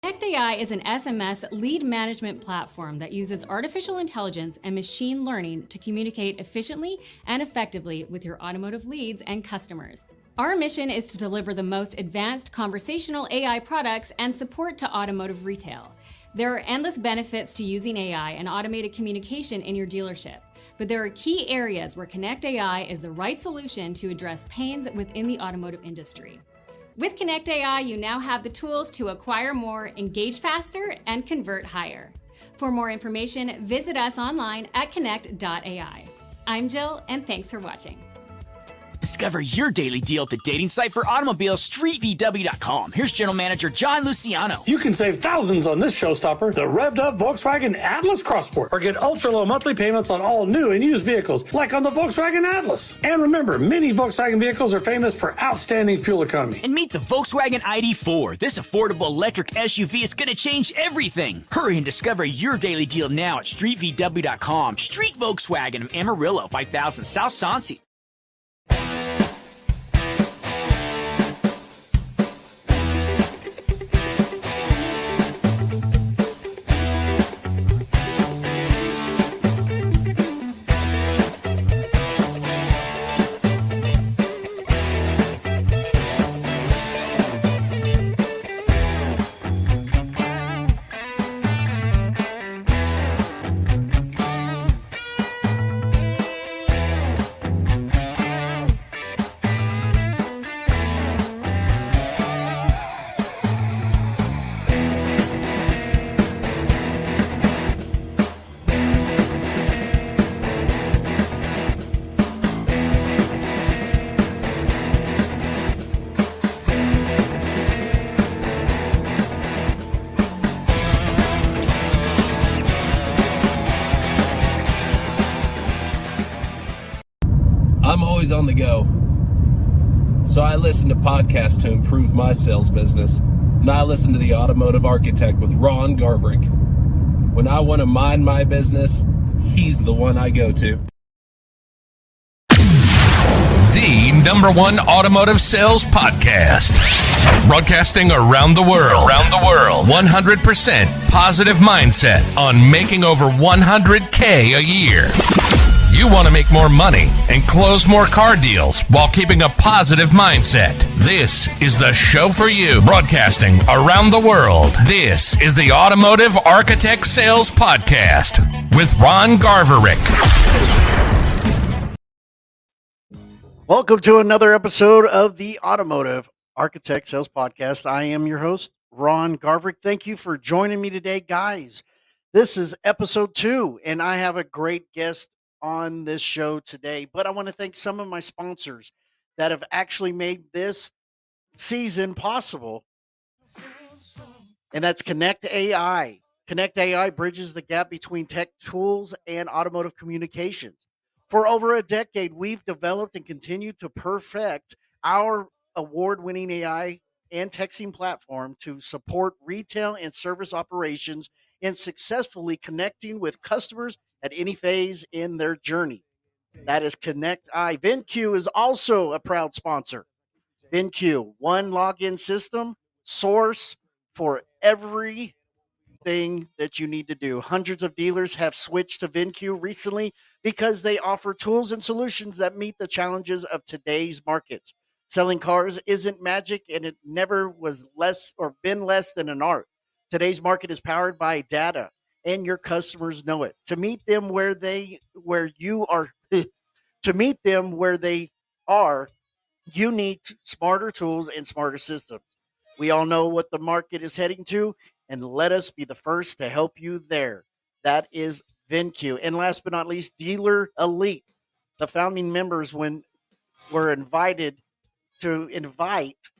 Connect AI is an SMS lead management platform that uses artificial intelligence and machine learning to communicate efficiently and effectively with your automotive leads and customers. Our mission is to deliver the most advanced conversational AI products and support to automotive retail. There are endless benefits to using AI and automated communication in your dealership, but there are key areas where Connect AI is the right solution to address pains within the automotive industry. With Connect AI, you now have the tools to acquire more, engage faster, and convert higher. For more information, visit us online at connect.ai. I'm Jill, and thanks for watching. Discover your daily deal at the dating site for automobiles, StreetVW.com. Here's General Manager John Luciano. You can save thousands on this showstopper, the revved up Volkswagen Atlas Crossport, or get ultra low monthly payments on all new and used vehicles, like on the Volkswagen Atlas. And remember, many Volkswagen vehicles are famous for outstanding fuel economy. And meet the Volkswagen ID4. This affordable electric SUV is going to change everything. Hurry and discover your daily deal now at StreetVW.com. Street Volkswagen of Amarillo, 5000 South Sonsi. I'm always on the go. So I listen to podcasts to improve my sales business. And I listen to The Automotive Architect with Ron Garverick. When I want to mind my business, he's the one I go to. The #1 automotive sales podcast. Broadcasting around the world. 100% positive mindset on making over $100K a year. You want to make more money and close more car deals while keeping a positive mindset. This is the show for you. Broadcasting around the world. This is the Automotive Architect Sales Podcast with Ron Garverick. Welcome to another episode of the Automotive Architect Sales Podcast. I am your host, Ron Garverick. Thank you for joining me today, guys. This is episode 2, and I have a great guest on this show today. But I want to thank some of my sponsors that have actually made this season possible, and that's Connect AI. Connect AI bridges the gap between tech tools and automotive communications. For over a decade, we've developed and continued to perfect our award-winning AI and texting platform to support retail and service operations in successfully connecting with customers at any phase in their journey. That is Connect AI. VinQ is also a proud sponsor. VinQ, one login system, source for everything that you need to do. Hundreds of dealers have switched to VinQ recently because they offer tools and solutions that meet the challenges of today's markets. Selling cars isn't magic, and it never was less or been less than an art. Today's market is powered by data, and your customers know it. To meet them where they are, you need smarter tools and smarter systems. We all know what the market is heading to, and let us be the first to help you there. That is VinQ. And last but not least, Dealer Elite. The founding members were invited to invite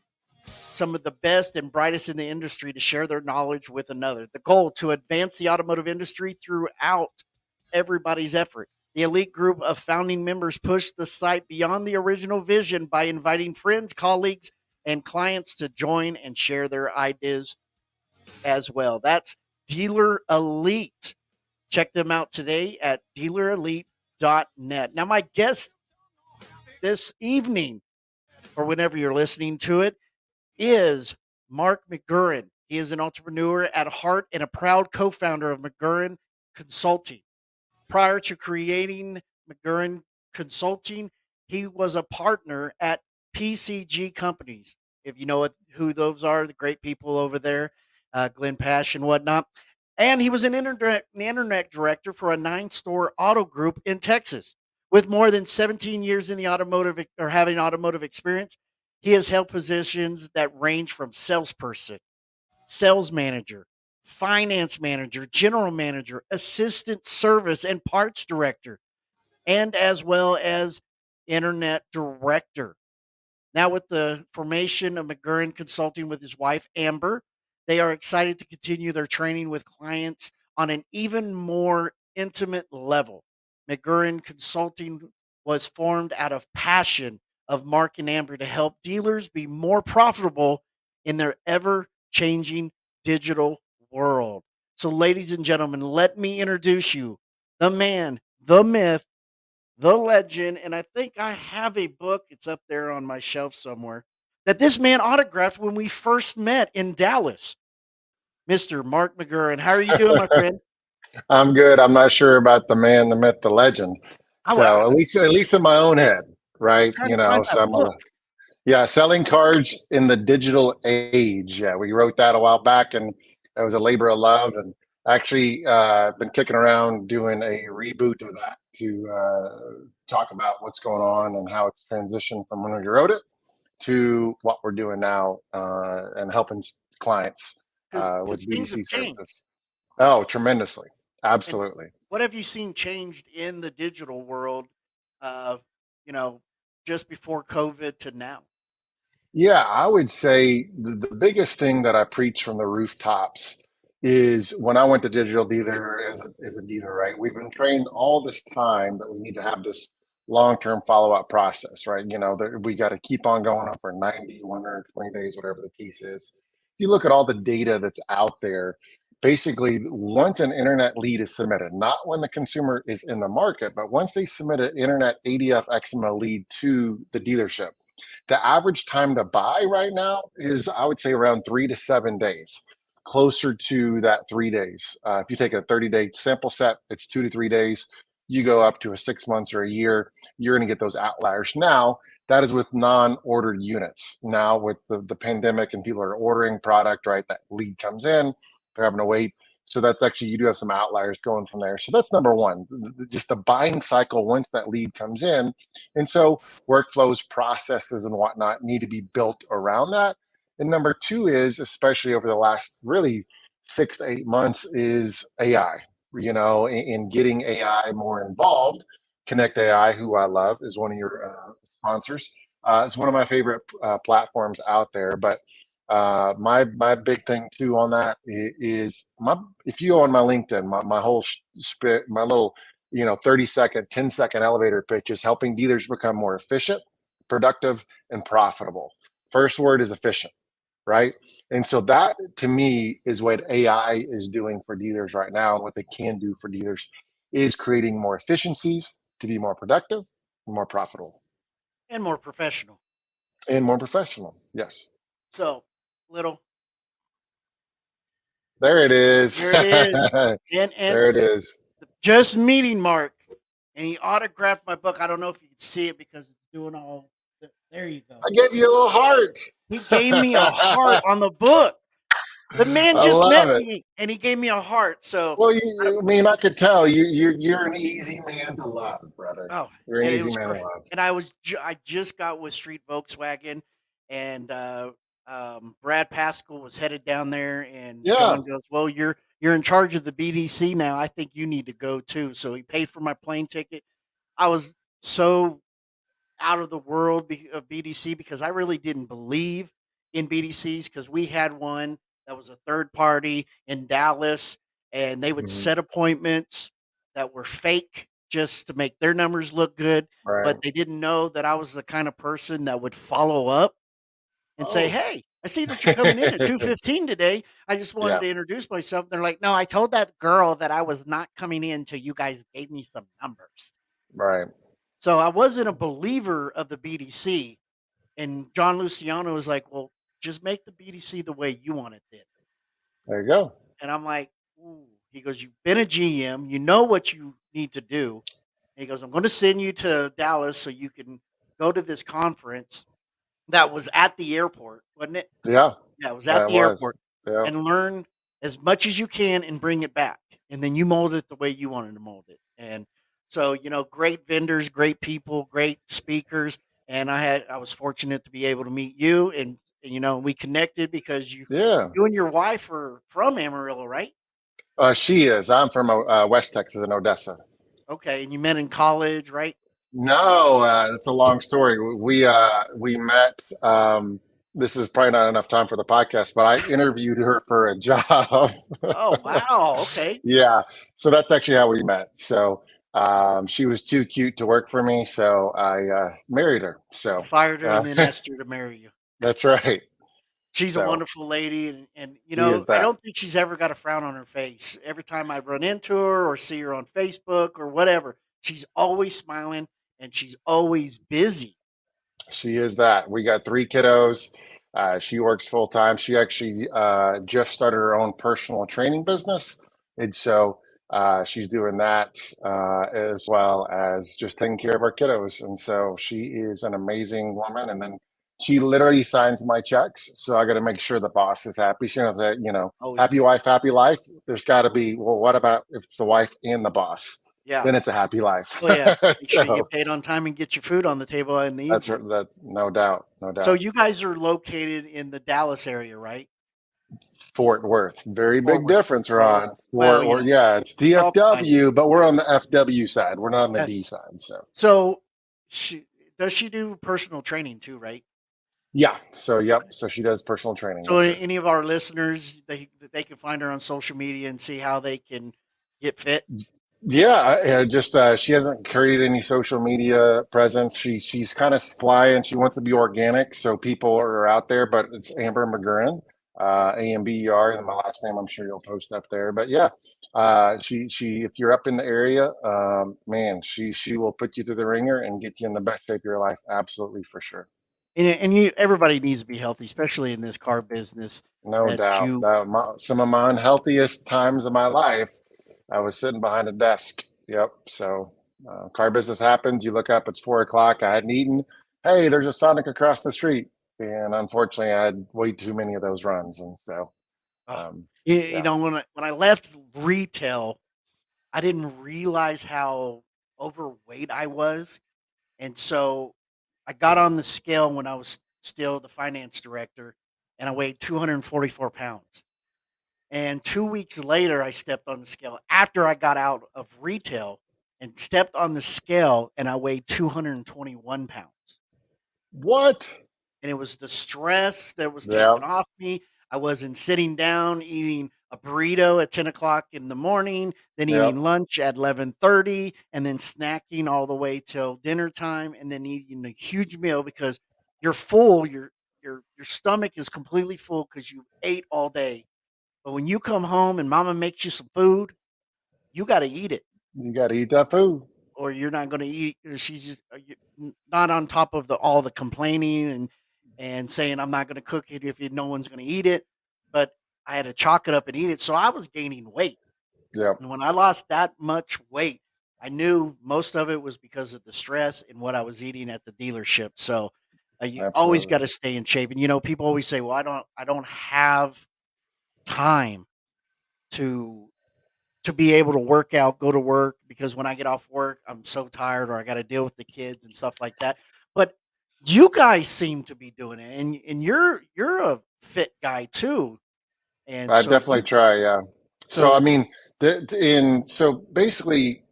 some of the best and brightest in the industry to share their knowledge with another. The goal to advance the automotive industry throughout everybody's effort. The elite group of founding members pushed the site beyond the original vision by inviting friends, colleagues, and clients to join and share their ideas as well. That's Dealer Elite. Check them out today at dealerelite.net. Now, my guest this evening, or whenever you're listening to it, is Marc McGurren He is an entrepreneur at heart and a proud co-founder of McGurren Consulting. Prior to creating McGurren Consulting, he was a partner at PCG Companies. If you know who those are, the great people over there, Glenn Pash and whatnot. And he was an internet director for a 9-store auto group in Texas. With more than 17 years in the automotive or having automotive experience, he has held positions that range from salesperson, sales manager, finance manager, general manager, assistant service and parts director, and as well as internet director. Now, with the formation of McGurren Consulting with his wife, Amber, they are excited to continue their training with clients on an even more intimate level. McGurren Consulting was formed out of passion of Mark and Amber to help dealers be more profitable in their ever changing digital world. So, ladies and gentlemen, let me introduce you the man, the myth, the legend, and I think I have a book. It's up there on my shelf somewhere that this man autographed when we first met in Dallas. Mr. Mark McGurren, how are you doing, my friend? I'm good. I'm not sure about the man, the myth, the legend. I So at least in my own head, was right? trying to find So that book. yeah, selling cards in the digital age. Yeah, we wrote that a while back, and it was a labor of love. And actually, been kicking around doing a reboot of that to talk about what's going on and how it's transitioned from when we wrote it to what we're doing now, and helping clients Because with things have BDC changed. services. Oh, tremendously. And Absolutely. what have you seen changed in the digital world, uh, you know, just before COVID to now? Yeah, I would say the biggest thing that I preach from the rooftops is when I went to digital dealer as a dealer, right? We've been trained all this time that we need to have this long-term follow-up process, right? That we got to keep on going up for 90, 120 days, whatever the piece is. If you look at all the data that's out there, basically once an internet lead is submitted, not when the consumer is in the market, but once they submit an internet ADF XML lead to the dealership, the average time to buy right now is, I would say, around 3 to 7 days, closer to that 3 days. If you take a 30-day sample set, it's 2 to 3 days. You go up to a 6 months or a year, you're going to get those outliers. Now, that is with non-ordered units. Now, with the pandemic and people are ordering product, right, that lead comes in, they're having to wait. So that's actually, you do have some outliers going from there. So that's number one, just the buying cycle once that lead comes in. And so workflows, processes, and whatnot need to be built around that. And number two is, especially over the last really 6 to 8 months, is AI, in getting AI more involved. Connect AI, who I love, is one of your sponsors. It's one of my favorite platforms out there. But my big thing too on that is if you go on my LinkedIn, my whole spirit, my little 30-second, 10-second elevator pitch is helping dealers become more efficient, productive, and profitable. First word is efficient, right? And so that to me is what AI is doing for dealers right now, and what they can do for dealers is creating more efficiencies to be more productive, more profitable, And more professional. and more professional. Yes. So, little, There it is. there it is. And There it is. just meeting Mark, and he autographed my book. I don't know if you can see it because it's doing all. There you go. I gave you a little heart. He gave me a heart on the book. The man I just love met it. me, and he gave me a heart. So, Well, I don't, I mean, I could tell you're an easy man to love, brother. oh, You're an and it easy was man to great. love. And I just got with Street Volkswagen, and Brad Pascal was headed down there, and Yeah. John goes, "Well, you're in charge of the BDC now. I think you need to go too." So he paid for my plane ticket. I was so out of the world of BDC because I really didn't believe in BDCs because we had one that was a third party in Dallas, and they would Hmm. set appointments that were fake just to make their numbers look good, Right. but they didn't know that I was the kind of person that would follow up and say, Oh. "Hey, I see that you're coming in at 2:15 today. I just wanted Yeah. to introduce myself." And they're like, "No, I told that girl that I was not coming in until you guys gave me some numbers." Right. So I wasn't a believer of the BDC. And John Luciano was like, "Well, just make the BDC the way you want it then." There you go. And I'm like, ooh. He goes, you've been a GM, you know what you need to do. And he goes, I'm going to send you to Dallas so you can go to this conference that was at the airport, wasn't it? Yeah, Yeah, it was at that the was. airport, Yeah. and learn as much as you can and bring it back. And then you mold it the way you wanted to mold it. And so, great vendors, great people, great speakers. And I was fortunate to be able to meet you, and we connected because Yeah. you and your wife are from Amarillo, right? She is. I'm from West Texas in Odessa. Okay, and you met in college, right? No, it's a long story. We met. This is probably not enough time for the podcast, but I interviewed her for a job. Oh, wow. Okay. Yeah, so that's actually how we met. So she was too cute to work for me, so I married her. You So fired her and then asked her to marry you. that's right. She's a So wonderful lady, and she is I that. don't think she's ever got a frown on her face. Every time I run into her or see her on Facebook or whatever, she's always smiling and she's always busy. She is that. We got 3 kiddos. She works full time. She actually just started her own personal training business. And so she's doing that as well as just taking care of our kiddos. And so she is an amazing woman. And then she literally signs my checks. So I got to make sure the boss is happy. She knows that, Oh happy wife, happy life. There's got to be, well, what about if it's the wife and the boss? yeah. Then it's a happy life. Oh yeah. Make sure you So get paid on time and get your food on the table in the that's evening. that's no doubt, no So doubt. you guys are located in the Dallas area, right? Fort Worth. Very Fort big Worth. difference, Well, Ron. well, Or yeah, it's it's all fine. DFW, but we're on the FW side. We're not on the Yeah. D side. So So she do personal training too, right? yeah. So yep. So she does personal training. So Yes, sir. any of our listeners, they can find her on social media and see how they can get fit. Yeah, just she hasn't created any social media presence. She's kind of flying. She wants to be organic, so people are out there. But it's Amber McGurren, AMBER, and my last name. I'm sure you'll post up there. But yeah, she if you're up in the area, man, she will put you through the ringer and get you in the best shape of your life. Absolutely, for sure. And everybody needs to be healthy, especially in this car business. No That doubt. you, Some of my unhealthiest times of my life, I was sitting behind a desk. Yep. So, car business happens. You look up, it's 4 o'clock. I hadn't eaten. Hey, there's a Sonic across the street. And unfortunately, I had way too many of those runs. And so, uh, um, yeah. when I left retail, I didn't realize how overweight I was, and so I got on the scale when I was still the finance director, and I weighed 244 pounds. And 2 weeks later, I stepped on the scale after I got out of retail and stepped on the scale, and I weighed 221 pounds. What? And it was the stress that was Yeah. taken off me. I wasn't sitting down eating a burrito at 10 o'clock in the morning, then Yep. eating lunch at 11:30, and then snacking all the way till dinner time, and then eating a huge meal because you're full. Your stomach is completely full because you ate all day. But when you come home and mama makes you some food, you got to eat it, You got to eat that food. or you're not going to eat. She's just not on top of all the complaining and saying I'm not going to cook it if no one's going to eat it. But I had to chalk it up and eat it, so I was gaining weight. Yep. And when I lost that much weight, I knew most of it was because of the stress and what I was eating at the dealership. So you always got Absolutely. to stay in shape. And people always say, "Well, I don't have time to be able to work out, go to work because when I get off work, I'm so tired or I got to deal with the kids and stuff like that." But you guys seem to be doing it, and you're a fit guy too, and I so definitely try. Yeah. So, I so mean, so basically,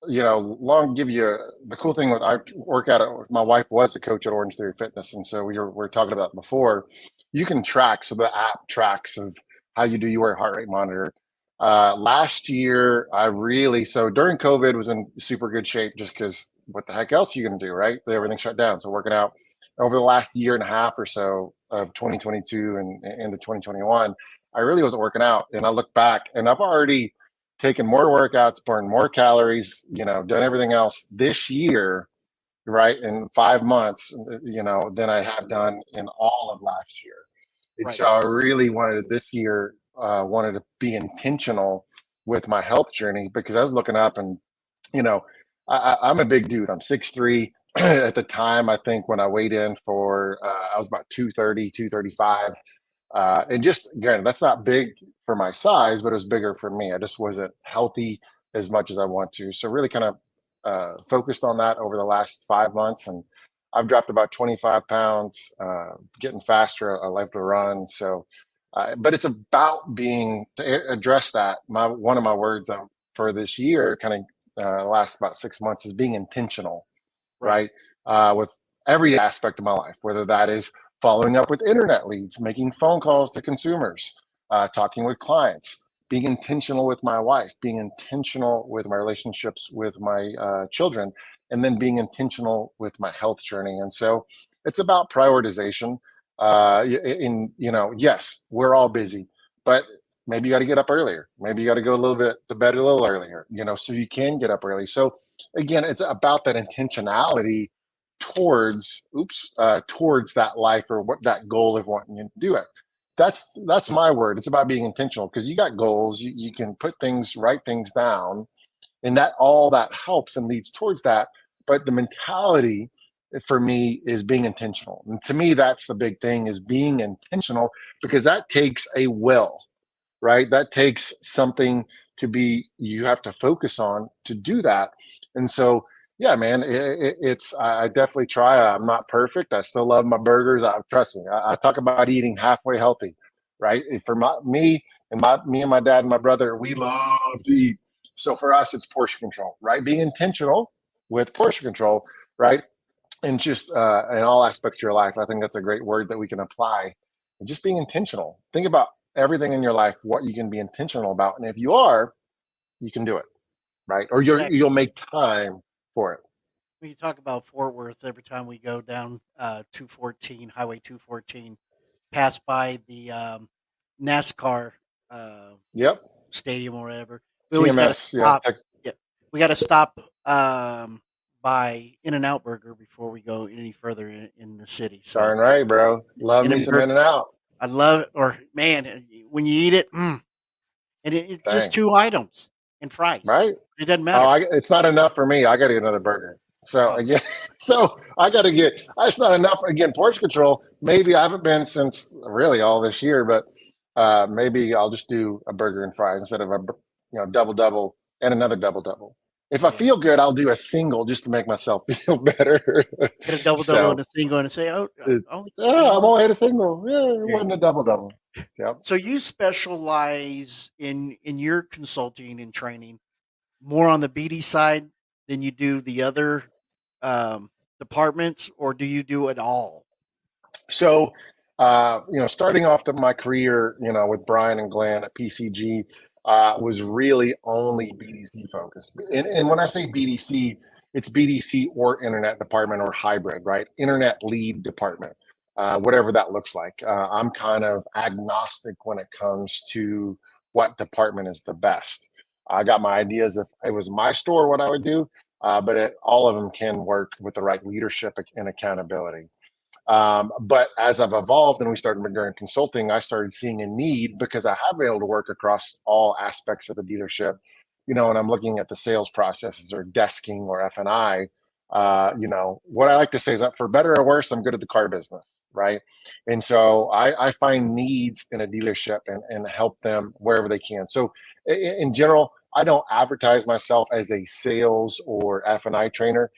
long give you the cool thing with I work out at my wife was the coach at Orange Theory Fitness, and so we were talking about before. You can track, so the app tracks of how you do your heart rate monitor. Last year, I really so during COVID was in super good shape just because what the heck else are you gonna do, right? Everything shut down. So working out over the last year and a half or so of 2022 and into 2021, I really wasn't working out, and I look back and I've already taken more workouts, burned more calories, done everything else this year, right, in 5 months, than I have done in all of last year. And right, so I really wanted this year wanted to be intentional with my health journey because I was looking up and, you know, I'm a big dude. I'm 6'3". At the time, I think when I weighed in for, I was about 230, 235. And just, granted, that's not big for my size, but it was bigger for me. I just wasn't healthy as much as I want to. So really kind of focused on that over the last 5 months. And I've dropped about 25 pounds, getting faster. I like to run. So, but it's about being to address that. One of my words for this year, kind of last about 6 months, is being intentional, Right. right? With every aspect of my life, whether that is following up with internet leads, making phone calls to consumers, talking with clients, being intentional with my wife, being intentional with my relationships with my children, and then being intentional with my health journey. And so it's about prioritization. Yes, we're all busy, but maybe you got to get up earlier. Maybe you got to go a little bit to bed a little earlier, so you can get up early. So again, it's about that intentionality towards that life or what that goal of wanting to do it. That's my word. It's about being intentional because you got goals. You can write things down, and that all that helps and leads towards that. But the mentality for me is being intentional, and to me, that's the big thing: is being intentional, because that takes a will, right? That takes something you have to focus on to do that. And so, yeah, man, I definitely try. I'm not perfect. I still love my burgers. Trust me. I talk about eating halfway healthy, right? For me and my dad and my brother, we love to eat. So for us, it's portion control, right? Being intentional with portion control, right? And just in all aspects of your life, I think that's a great word that we can apply. And just being intentional. Think about everything in your life, what you can be intentional about. And if you are, you can do it, right? Or Exactly. you'll make time for it. When you talk about Fort Worth, every time we go down 214, Highway 214, pass by the NASCAR uh, Yep. stadium or whatever, we always got to TMS. Yeah. stop. Yeah, we got to stop by In-N-Out Burger before we go any further in the city. So Darn right, bro. Love me some In-N-Out, In-N-Out. I love it. Or man, when you eat it, and it's just Dang. 2 items and fries. Right? It doesn't Oh, matter. it's not enough for me. I got to get another burger. So Oh, again, so I got to get. It's not enough. Again, portion control. Maybe I haven't been since really all this year, but maybe I'll just do a burger and fries instead of a double double and another double double. If I yeah. feel good, I'll do a single just to make myself feel better. Get a double double and So a single and say, oh, it's only I'm only had a single. Yeah, it yeah. wasn't a double double. Yep. So you specialize in your consulting and training more on the BD side than you do the other departments, or do you do it all? So, starting off my career, with Brian and Glenn at PCG, was really only BDC focused. And when I say BDC, it's BDC or internet department or hybrid, right? Internet lead department, whatever that looks like. I'm kind of agnostic when it comes to what department is the best. I got my ideas. If it was my store, what I would do, but all of them can work with the right leadership and accountability. But as I've evolved and we started McGurren Consulting, I started seeing a need because I have been able to work across all aspects of the dealership. And I'm looking at the sales processes or desking or F&I. What I like to say is that for better or worse, I'm good at the car business, right? And so I find needs in a dealership and help them wherever they can. So in general, I don't advertise myself as a sales or F&I trainer.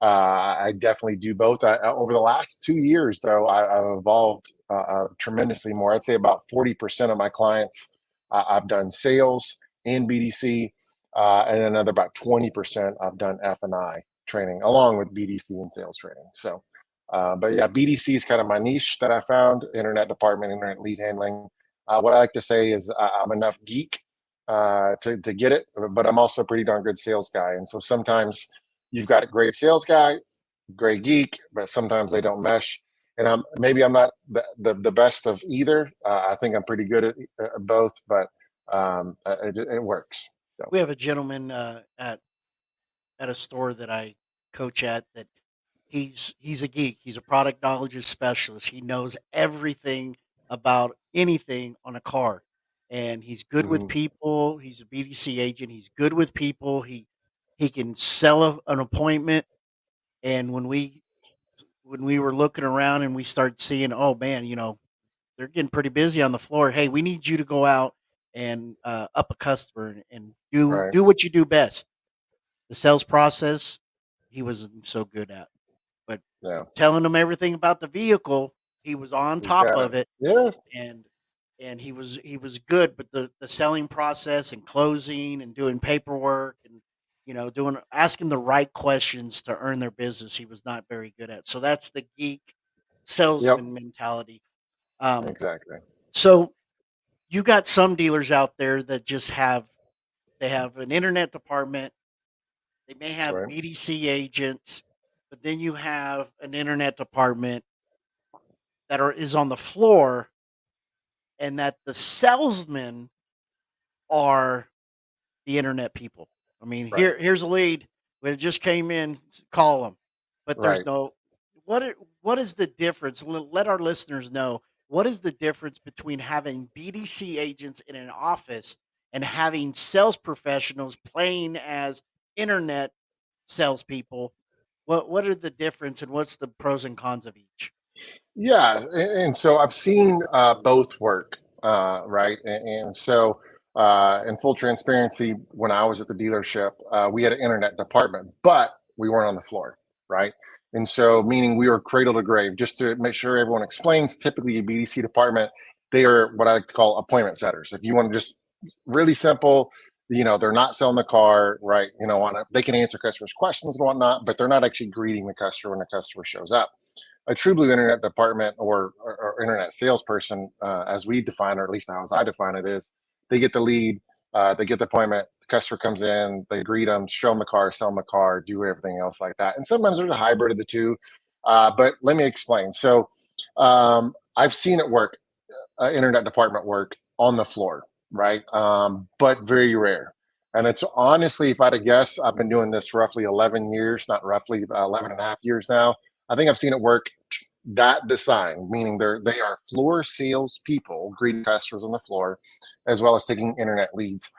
I definitely do both. Over the last 2 years, though, I've evolved tremendously more. I'd say about 40% of my clients I've done sales and BDC, and then another about 20% I've done F&I training, along with BDC and sales training. So, but yeah, BDC is kind of my niche that I found, internet department, internet lead handling. What I like to say is I'm enough geek to get it, but I'm also a pretty darn good sales guy. And so sometimes you've got a great sales guy, great geek, but sometimes they don't mesh. And I'm not the best of either. I think I'm pretty good at both, but it works. So. We have a gentleman at a store that I coach at that he's a geek. He's a product knowledge specialist. He knows everything about anything on a car, and he's good with Mhm. people. He's a BDC agent. He's good with people. He can sell an appointment. And when we were looking around and we started seeing, oh man, they're getting pretty busy on the floor. Hey, we need you to go out and up a customer and Right. do what you do best. The sales process, he wasn't so good at, but Yeah. telling them everything about the vehicle, he was on He's top got it. of it, Yeah. and he was good. But the selling process and closing and doing paperwork and doing asking the right questions to earn their business, he was not very good at. So that's the geek Yep. salesman mentality. Um, Exactly. so you got some dealers out there that just they have an internet department. They may have Right. BDC agents, but then you have an internet department is on the floor, and that the salesmen are the internet people. I mean, Right. here's a lead. It just came in. Call them, but there's Right. no. What is the difference? Let our listeners know what is the difference between having BDC agents in an office and having sales professionals playing as internet salespeople. What are the difference and what's the pros and cons of each? Yeah, and so I've seen both work, right? And so, in full transparency, when I was at the dealership, we had an internet department, but we weren't on the floor, right? And so, meaning we were cradle to grave, just to make sure everyone explains. Typically, a BDC department, they are what I like to call appointment setters. If you want to just really simple, they're not selling the car, right? They can answer customers' questions and whatnot, but they're not actually greeting the customer when the customer shows up. A true blue internet department or internet salesperson, as we define, or at least how I define it, is they get the lead, they get the appointment, the customer comes in, they greet them, show them the car, sell them the car, do everything else like that. And sometimes there's a hybrid of the two. But let me explain. So I've seen it work, internet department work on the floor, right? But very rare. And it's honestly, if I had to guess, I've been doing this roughly 11 years, not roughly, 11 and a half years now. I think I've seen it work that design, meaning they are floor sales people greeting customers on the floor, as well as taking internet leads.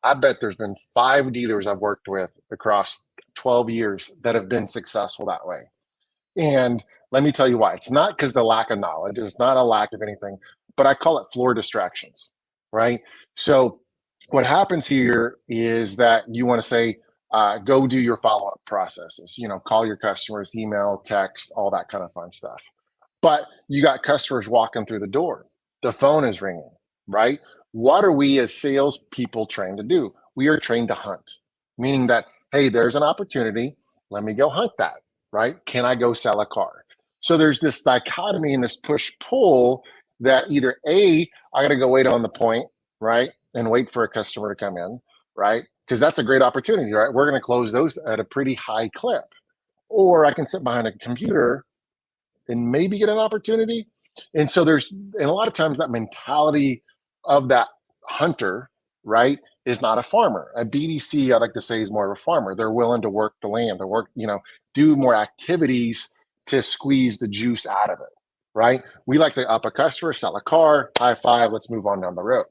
I bet there's been 5 dealers I've worked with across 12 years that have been successful that way. And let me tell you why. It's not because the lack of knowledge, it's not a lack of anything, but I call it floor distractions, right? So what happens here is that you want to say, go do your follow-up processes, call your customers, email, text, all that kind of fun stuff. But you got customers walking through the door. The phone is ringing, right? What are we as salespeople trained to do? We are trained to hunt, meaning that, hey, there's an opportunity. Let me go hunt that, right? Can I go sell a car? So there's this dichotomy and this push-pull that either A, I got to go wait on the point, right? And wait for a customer to come in, right? Because that's a great opportunity, right? We're going to close those at a pretty high clip. Or I can sit behind a computer and maybe get an opportunity. And so and a lot of times that mentality of that hunter, right, is not a farmer. A BDC, I like to say, is more of a farmer. They're willing to work the land, to work, do more activities to squeeze the juice out of it, right? We like to up a customer, sell a car, high five, let's move on down the road,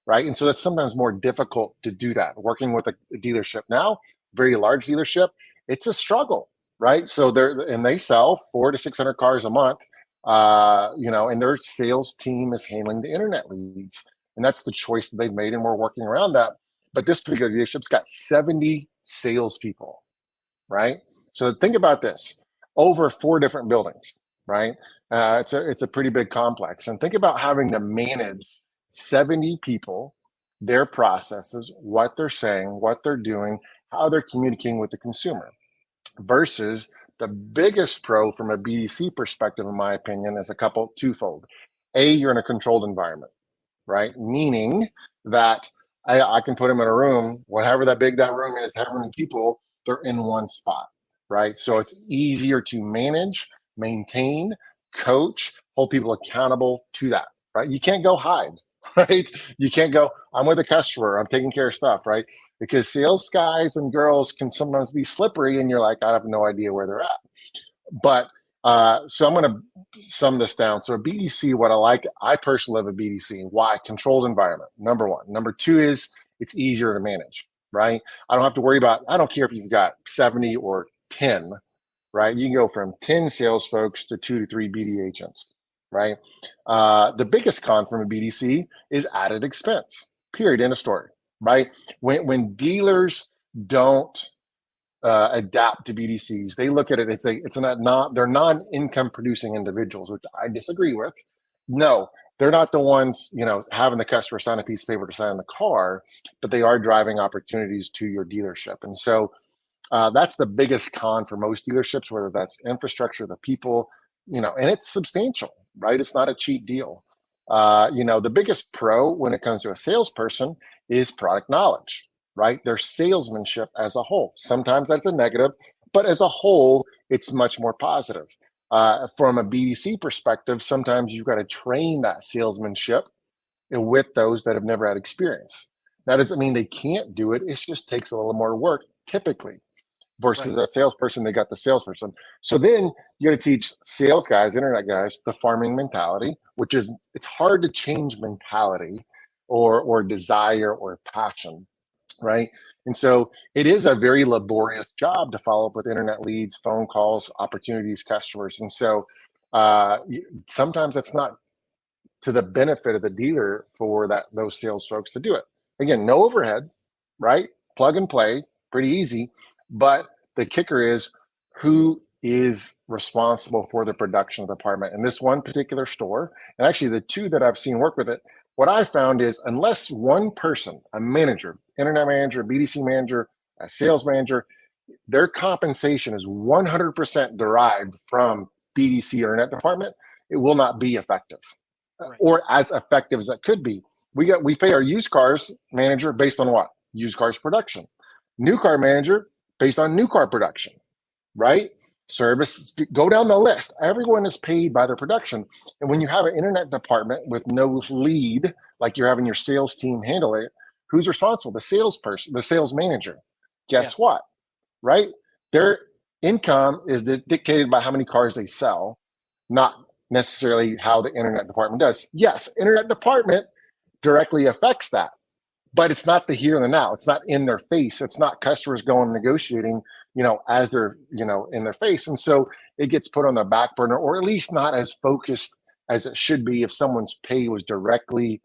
right? And so that's sometimes more difficult to do that. Working with a dealership now, very large dealership, it's a struggle, right? So they sell 400 to 600 cars a month, and their sales team is handling the internet leads, and that's the choice that they've made, and we're working around that. But this particular dealership's got 70 salespeople, right? So think about this: over 4 different buildings, right? It's a pretty big complex, and think about having to manage 70 people, their processes, what they're saying, what they're doing, how they're communicating with the consumer. Versus the biggest pro from a BDC perspective, in my opinion, is twofold. A, you're in a controlled environment, right? Meaning that I can put them in a room, whatever that big that room is, however many people, they're in one spot, right? So it's easier to manage, maintain, coach, hold people accountable to that, right? You can't go hide, right? You can't go, I'm with a customer, I'm taking care of stuff, right? Because sales guys and girls can sometimes be slippery and you're like, I have no idea where they're at. But So I'm going to sum this down. So a BDC, what I personally love a BDC. Why? Controlled environment, number one. Number two is it's easier to manage, right? I don't have to worry about, I don't care if you've got 70 or 10, right? You can go from 10 sales folks to 2 to 3 BD agents, right? The biggest con from a BDC is added expense, period, end of story, right? When dealers don't adapt to BDCs, they look at it as they're non-income producing individuals, which I disagree with. No, they're not the ones, having the customer sign a piece of paper to sign the car, but they are driving opportunities to your dealership. And so that's the biggest con for most dealerships, whether that's the infrastructure, the people, and it's substantial, right? It's not a cheap deal. The biggest pro when it comes to a salesperson is product knowledge, right? Their salesmanship as a whole. Sometimes that's a negative, but as a whole, it's much more positive. From a BDC perspective, sometimes you've got to train that salesmanship with those that have never had experience. That doesn't mean they can't do it. It just takes a little more work, typically, versus a salesperson. They got the salesperson. So then you got to teach sales guys, internet guys, the farming mentality, which is, it's hard to change mentality or desire or passion, right? And so it is a very laborious job to follow up with internet leads, phone calls, opportunities, customers. And so sometimes that's not to the benefit of the dealer for those sales folks to do it. Again, no overhead, right? Plug and play, pretty easy. But the kicker is, who is responsible for the production department? In this one particular store, and actually the two that I've seen work with it, what I found is, unless one person, a manager, internet manager, BDC manager, a sales manager, their compensation is 100% derived from BDC or internet department, it will not be effective, or as effective as it could be. We pay our used cars manager based on what? Used cars production. New car manager based on new car production, right? Service, go down the list. Everyone is paid by their production. And when you have an internet department with no lead, like you're having your sales team handle it, who's responsible? The salesperson, the sales manager. Guess what? Right? Their income is dictated by how many cars they sell, not necessarily how the internet department does. Yes, internet department directly affects that, but it's not the here and the now. It's not in their face. It's not customers going negotiating, as they're, in their face. And so it gets put on the back burner, or at least not as focused as it should be if someone's pay was directly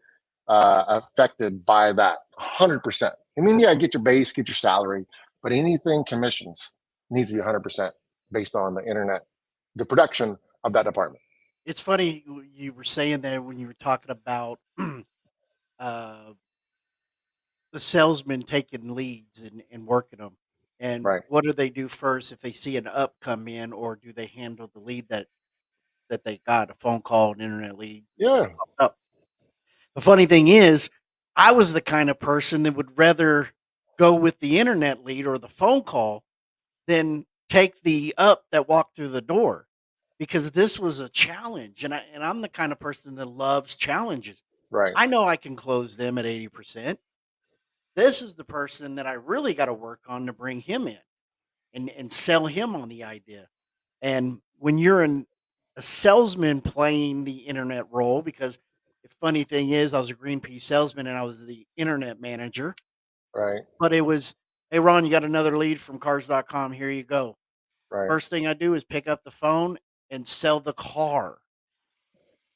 affected by that 100%. I mean, yeah, get your base, get your salary, but anything commissions needs to be 100% based on the internet, the production of that department. It's funny you were saying that when you were talking about the salesman taking leads and working them. And what do they do first if they see an up come in, or do they handle the lead that they got, a phone call, an internet lead? Yeah. Up. The funny thing is, I was the kind of person that would rather go with the internet lead or the phone call than take the up that walked through the door, because this was a challenge. And I'm the kind of person that loves challenges. Right. I know I can close them at 80%. This is the person that I really got to work on to bring him in and sell him on the idea. And when you're a salesman playing the internet role, because the funny thing is, I was a Greenpeace salesman and I was the internet manager. Right. But it was, hey, Ron, you got another lead from cars.com. Here you go. Right. First thing I do is pick up the phone and sell the car.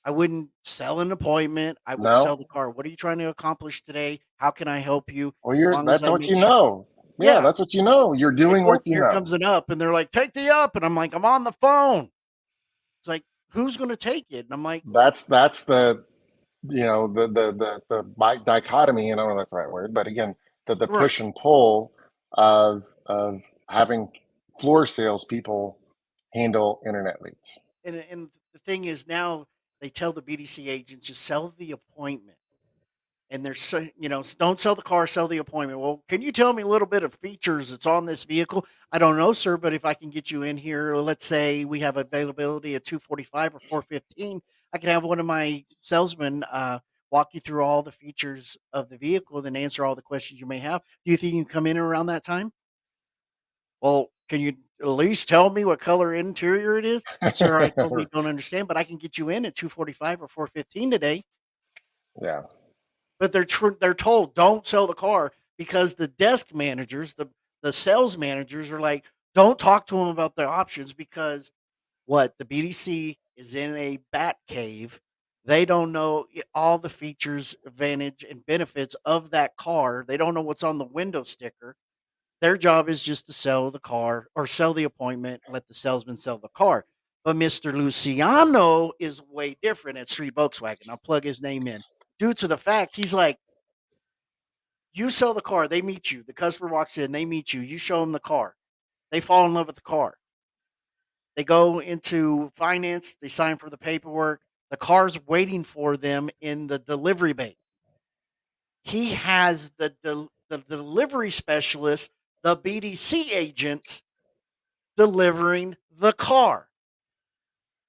I wouldn't sell an appointment. I would sell the car. What are you trying to accomplish today? How can I help you? Well, that's what you know. Yeah, that's what you know. You're doing what you know. Here comes an up, and they're like, take the up. And I'm like, I'm on the phone. It's like, who's going to take it? And I'm like, that's the, the dichotomy, and I don't know if that's the right word, but again, the push and pull of having floor salespeople handle internet leads. And the thing is, now they tell the BDC agents, just sell the appointment. And they're so, don't sell the car, sell the appointment. Well, can you tell me a little bit of features that's on this vehicle? I don't know, sir, but if I can get you in here, let's say we have availability at 245 or 415, I can have one of my salesmen walk you through all the features of the vehicle, then answer all the questions you may have. Do you think you can come in around that time? Well, can you at least tell me what color interior it is? Sir, I totally don't understand, but I can get you in at 245 or 415 today. Yeah. But they're told don't sell the car because the desk managers, the sales managers are like, don't talk to them about the options because what the BDC is in a bat cave. They don't know all the features, advantage, and benefits of that car. They don't know what's on the window sticker. Their job is just to sell the car or sell the appointment and let the salesman sell the car. But Mr. Luciano is way different at Street Volkswagen. I'll plug his name in. Due to the fact he's like, you sell the car, they meet you. The customer walks in, they meet you. You show them the car. They fall in love with the car. They go into finance, they sign for the paperwork. The car's waiting for them in the delivery bay. He has the delivery specialist, the BDC agents delivering the car.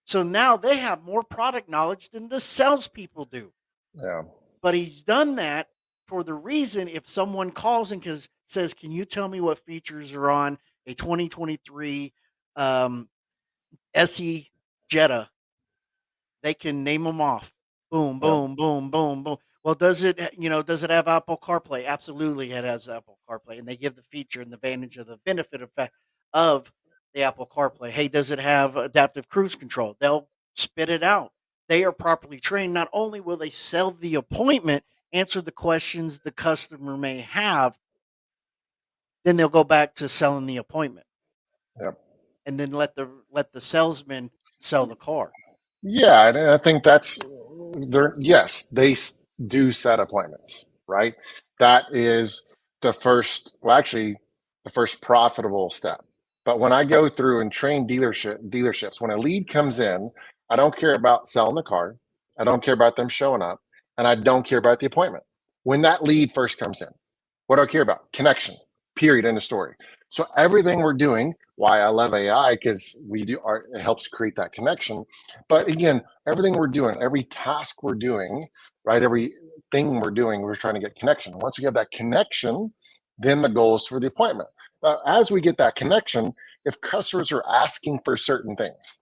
So now they have more product knowledge than the salespeople do. Yeah. But he's done that for the reason if someone calls and says, can you tell me what features are on a 2023 SE Jetta? They can name them off. Boom, boom, boom, boom, boom. Well, does it have Apple CarPlay? Absolutely, it has Apple CarPlay, and they give the feature and the advantage of the benefit of the Apple CarPlay. Hey, does it have adaptive cruise control? They'll spit it out. They are properly trained. Not only will they sell the appointment, answer the questions the customer may have, then they'll go back to selling the appointment. Yep. And then let the salesman sell the car. Yeah, and I think that's yes, do set appointments, right? That is the first profitable step. But when I go through and train dealerships, when a lead comes in, I don't care about selling the car, I don't care about them showing up, and I don't care about the appointment. When that lead first comes in, what do I care about? Connection. Period. End of story. So everything we're doing, why I love AI, because it helps create that connection. But again, everything we're doing, every task we're doing, right? Everything we're doing, we're trying to get connection. Once we have that connection, then the goal is for the appointment. As we get that connection, if customers are asking for certain things,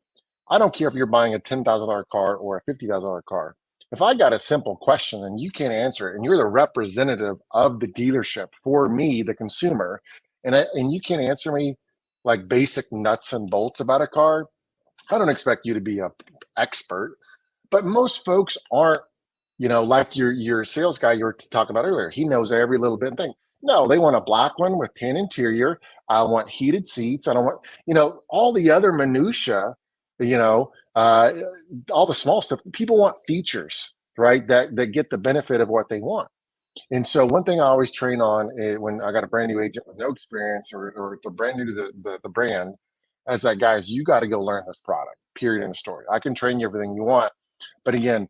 I don't care if you're buying a $10,000 car or a $50,000 car. If I got a simple question and you can't answer it, and you're the representative of the dealership for me, the consumer, and you can't answer me like basic nuts and bolts about a car, I don't expect you to be an expert. But most folks aren't, like your sales guy you were talking about earlier. He knows every little bit thing. No, they want a black one with tan interior. I want heated seats. I don't want, all the other minutia, all the small stuff. People want features, right? That get the benefit of what they want. And so one thing I always train on when I got a brand new agent with no experience or they're brand new to the brand, as that guys, you got to go learn this product. Period. In the story. I can train you everything you want, but again,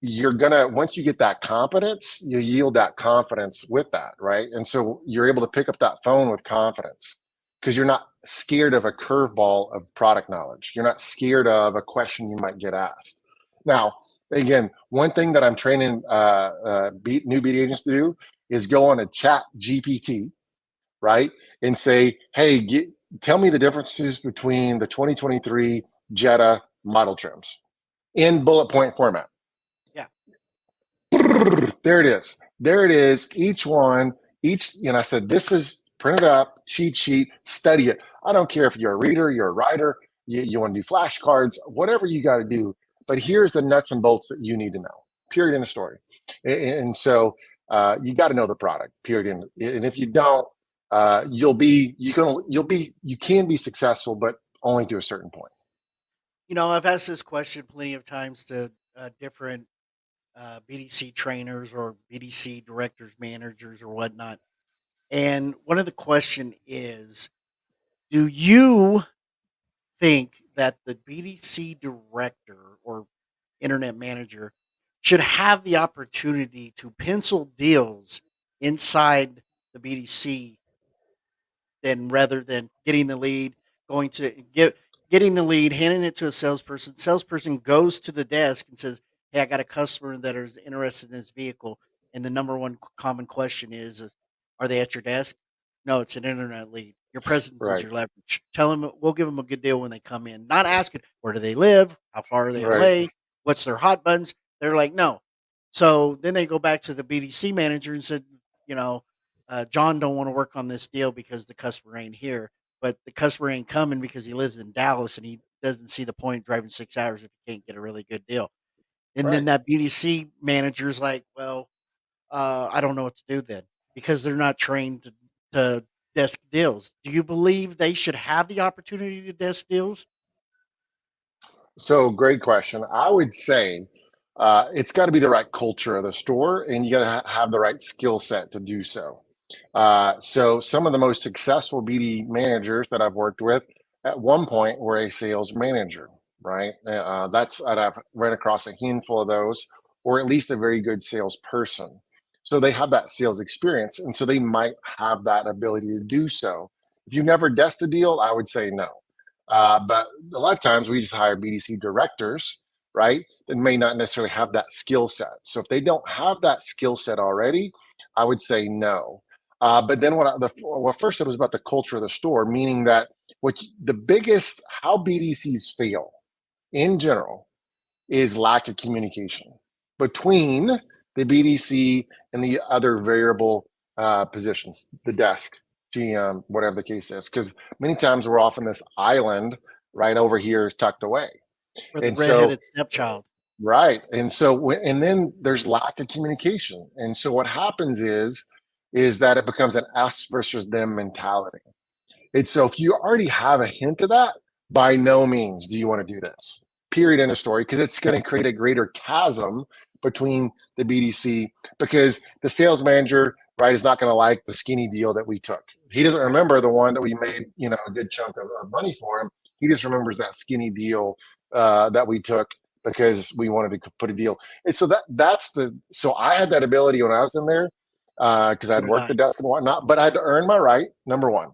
once you get that competence, you yield that confidence with that, right? And so you're able to pick up that phone with confidence because you're not scared of a curveball of product knowledge. You're not scared of a question you might get asked. Now, again, one thing that I'm training new BD agents to do is go on a chat GPT, right? And say, hey, tell me the differences between the 2023 Jetta model trims in bullet point format. There it is. There it is. Each one, I said, this is print it up, cheat sheet, study it. I don't care if you're a reader, you're a writer, you want to do flashcards, whatever you got to do. But here's the nuts and bolts that you need to know. Period. In a story. And so you got to know the product. Period. And if you don't, you can be successful, but only to a certain point. I've asked this question plenty of times to different BDC trainers or BDC directors, managers, or whatnot. And one of the question is, do you think that the BDC director or internet manager should have the opportunity to pencil deals inside the BDC rather than getting the lead, getting the lead, handing it to a salesperson. Salesperson goes to the desk and says, hey, I got a customer that is interested in this vehicle. And the number one common question is, are they at your desk? No, it's an internet lead. Your presence is Right. your leverage. Tell them we'll give them a good deal when they come in. Not asking where do they live, how far are they Right. away, what's their hot buttons. They're like, no. So then they go back to the BDC manager and said, John don't want to work on this deal because the customer ain't here, but the customer ain't coming because he lives in Dallas and he doesn't see the point driving 6 hours if he can't get a really good deal. And then Right. that BDC manager's like, well, I don't know what to do then because they're not trained to desk deals. Do you believe they should have the opportunity to desk deals? So great question. I would say it's got to be the right culture of the store, and you got to have the right skill set to do so. So some of the most successful BD managers that I've worked with at one point were a sales manager, right? I've ran across a handful of those, or at least a very good salesperson. So they have that sales experience, and so they might have that ability to do so. If you've never desked a deal, I would say no. But a lot of times we just hire BDC directors, right? That may not necessarily have that skill set. So if they don't have that skill set already, I would say no. But then what first said was about the culture of the store, meaning that the biggest how BDCs fail in general is lack of communication between the BDC and the other variable positions, the desk, GM, whatever the case is, because many times we're off in this island right over here tucked away. Or the And so, redheaded stepchild? right. And so, and then there's lack of communication. And so what happens is that it becomes an us versus them mentality. And so if you already have a hint of that, by no means do you want to do this. Period. End of story. Because it's going to create a greater chasm between the BDC because the sales manager, right, is not going to like the skinny deal that we took. He doesn't remember the one that we made, a good chunk of money for him. He just remembers that skinny deal that we took because we wanted to put a deal. And so so I had that ability when I was in there because So I'd did worked the I. desk and whatnot, but I had to earn my right, number one.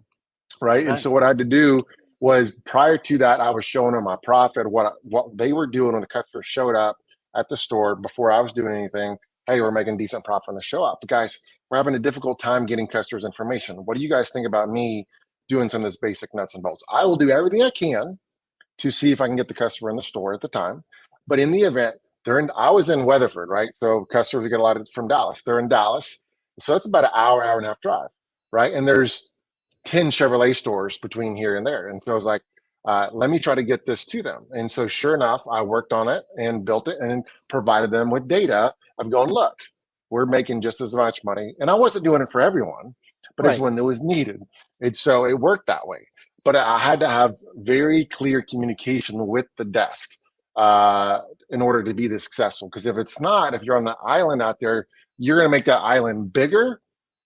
So Right. did And I. so what I had to do was prior to that, I was showing them my profit, what they were doing when the customer showed up at the store before I was doing anything. Hey, we're making decent profit on the show up. But guys, we're having a difficult time getting customers information. What do you guys think about me doing some of this basic nuts and bolts? I will do everything I can to see if I can get the customer in the store at the time. But in the event, I was in Weatherford, right? So customers we get a lot of from Dallas. They're in Dallas. So that's about an hour and a half drive, right? And there's 10 Chevrolet stores between here and there. And so I was like, let me try to get this to them. And so sure enough, I worked on it and built it and provided them with data of going, look, we're making just as much money. And I wasn't doing it for everyone, but it's Right. when it was needed. And so it worked that way. But I had to have very clear communication with the desk in order to be this successful. Because if it's not, if you're on the island out there, you're going to make that island bigger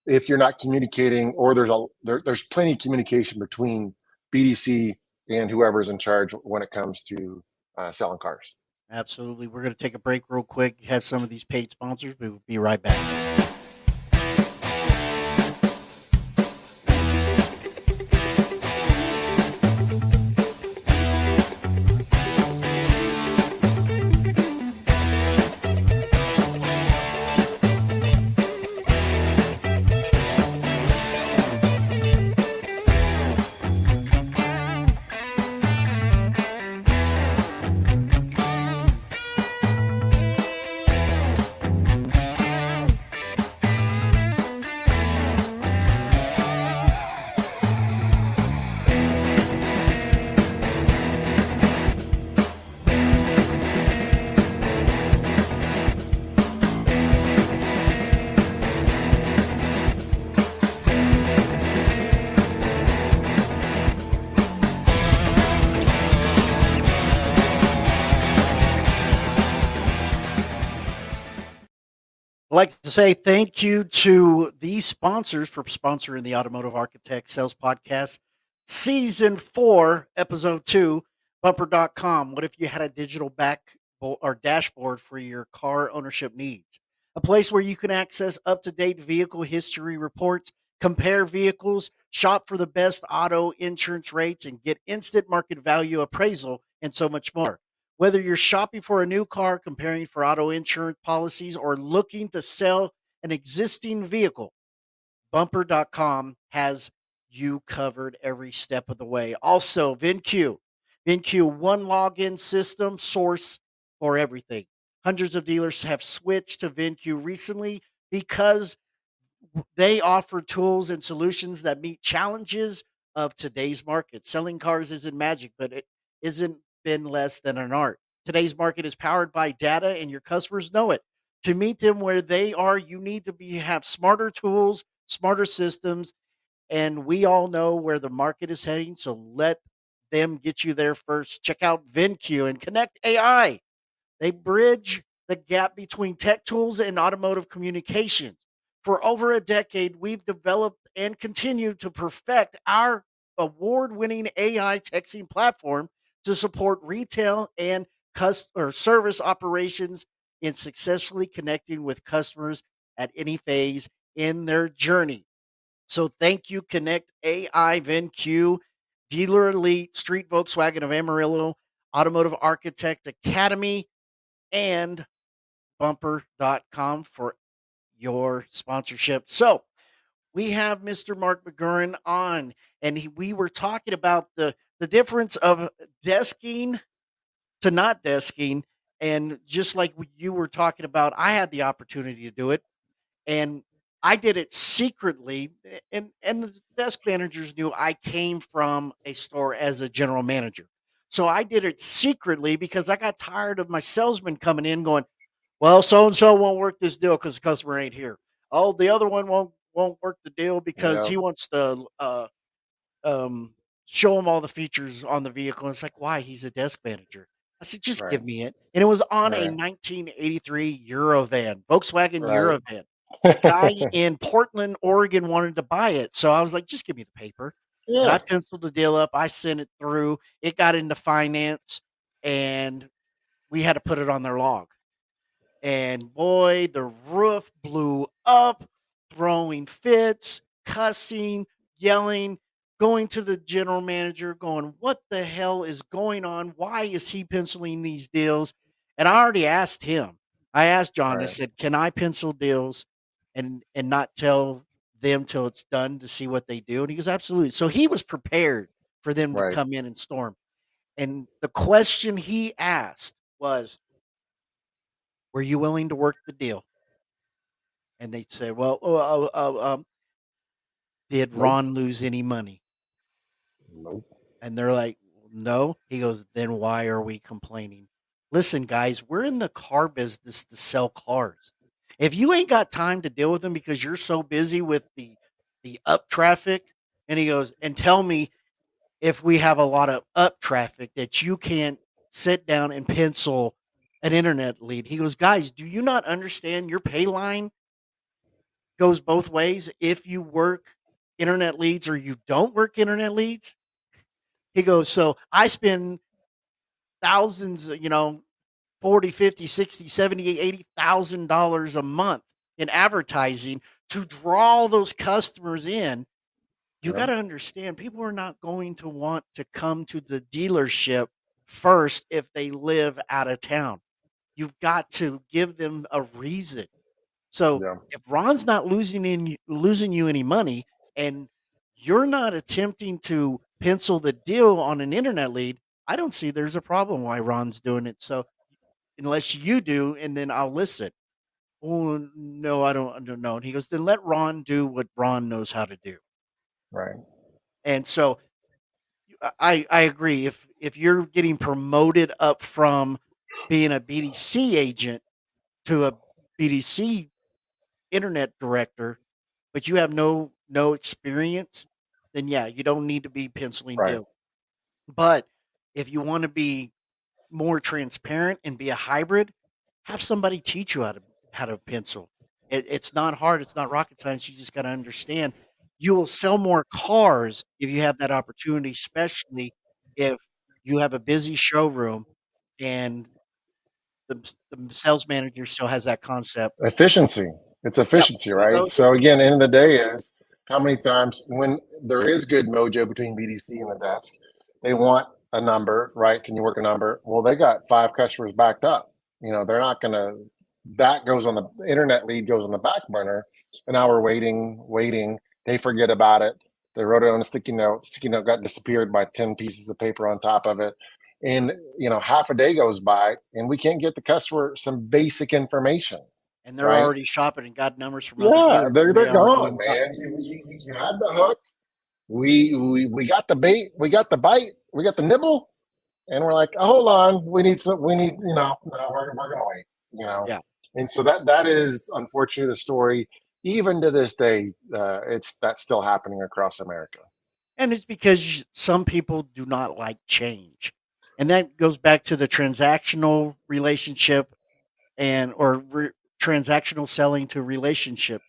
if you're not communicating, or there's plenty of communication between BDC and whoever's in charge when it comes to selling cars. Absolutely. We're going to take a break real quick, have some of these paid sponsors. We will be right back. I'd like to say thank you to these sponsors for sponsoring the Automotive Architect Sales Podcast, Season 4, Episode 2, Bumper.com. What if you had a digital back or dashboard for your car ownership needs? A place where you can access up-to-date vehicle history reports, compare vehicles, shop for the best auto insurance rates, and get instant market value appraisal, and so much more. Whether you're shopping for a new car, comparing for auto insurance policies, or looking to sell an existing vehicle, Bumper.com has you covered every step of the way. Also, VinQ, one login system source for everything. Hundreds of dealers have switched to VinQ recently because they offer tools and solutions that meet challenges of today's market. Selling cars isn't magic, but it isn't been less than an art. Today's market is powered by data, and your customers know it. To meet them where they are, you need to have smarter tools, smarter systems, and we all know where the market is heading. So let them get you there first. Check out VinQ and Connect AI. They bridge the gap between tech tools and automotive communications. For over a decade, we've developed and continue to perfect our award winning AI texting platform to support retail and customer service operations in successfully connecting with customers at any phase in their journey. So thank you, Connect AI, VinQ, Dealer Elite, Street Volkswagen of Amarillo, Automotive Architect Academy, and bumper.com for your sponsorship. So we have Mr. Marc McGurren on, and we were talking about the difference of desking to not desking. And just like you were talking about, I had the opportunity to do it, and I did it secretly. And the desk managers knew I came from a store as a general manager. So I did it secretly because I got tired of my salesman coming in going, well, so and so won't work this deal because the customer ain't here. Oh, the other one won't work the deal because Yeah. he wants to um, show him all the features on the vehicle. And it's like, why? He's a desk manager. I said, just Right. give me it. And it was on a Right. 1983 Eurovan, Volkswagen Right. Eurovan. A guy in Portland, Oregon wanted to buy it. So I was like, just give me the paper. And I Yeah. penciled the deal up. I sent it through. It got into finance, and we had to put it on their log. And boy, the roof blew up, throwing fits, cussing, yelling, going to the general manager, going, what the hell is going on? Why is he penciling these deals? And I already asked him. I asked John, I Right. said, can I pencil deals and not tell them till it's done to see what they do? And he goes, absolutely. So he was prepared for them to Right. come in and storm. And the question he asked was, were you willing to work the deal? And they said, well, did Nope. Ron lose any money? Nope. And they're like, no. He goes, then why are we complaining? Listen, guys, we're in the car business to sell cars. If you ain't got time to deal with them because you're so busy with the up traffic, and he goes, and tell me if we have a lot of up traffic that you can't sit down and pencil an internet lead. He goes, guys, do you not understand your pay line goes both ways if you work internet leads or you don't work internet leads? He goes, so I spend thousands, 40, 50, 60, 70, $80,000 a month in advertising to draw those customers in. You got Yep. to understand, people are not going to want to come to the dealership first if they live out of town. You've got to give them a reason. So Yeah. if Ron's not losing you any money, and you're not attempting to pencil the deal on an internet lead, I don't see there's a problem why Ron's doing it. So unless you do, and then I'll listen. Oh no, I don't know. And he goes, then let Ron do what Ron knows how to do. Right. And so I agree. If you're getting promoted up from being a BDC agent to a BDC internet director, but you have no experience, then yeah, you don't need to be penciling Right. deals. But if you want to be more transparent and be a hybrid, have somebody teach you how to pencil. It's not hard. It's not rocket science. You just got to understand. You will sell more cars if you have that opportunity, especially if you have a busy showroom and the sales manager still has that concept. Efficiency. It's Yep, efficiency, we right? go. So again, end of the day is how many times when there is good mojo between BDC and the desk, they want a number, right? Can you work a number? Well, they got 5 customers backed up. They're not gonna that goes on the internet lead goes on the back burner. An hour waiting. They forget about it. They wrote it on a sticky note. Sticky note got disappeared by 10 pieces of paper on top of it. And, half a day goes by and we can't get the customer some basic information. And they're right? already shopping and got numbers from other Yeah, dealers. they're They already gone, got- man. You had the hook. We got the bait. We got the bite. We got the nibble. And we're like, oh, hold on. We need, no, we're going to wait, Yeah. And so that is unfortunately the story. Even to this day, that's still happening across America. And it's because some people do not like change. And that goes back to the transactional relationship transactional selling to relationship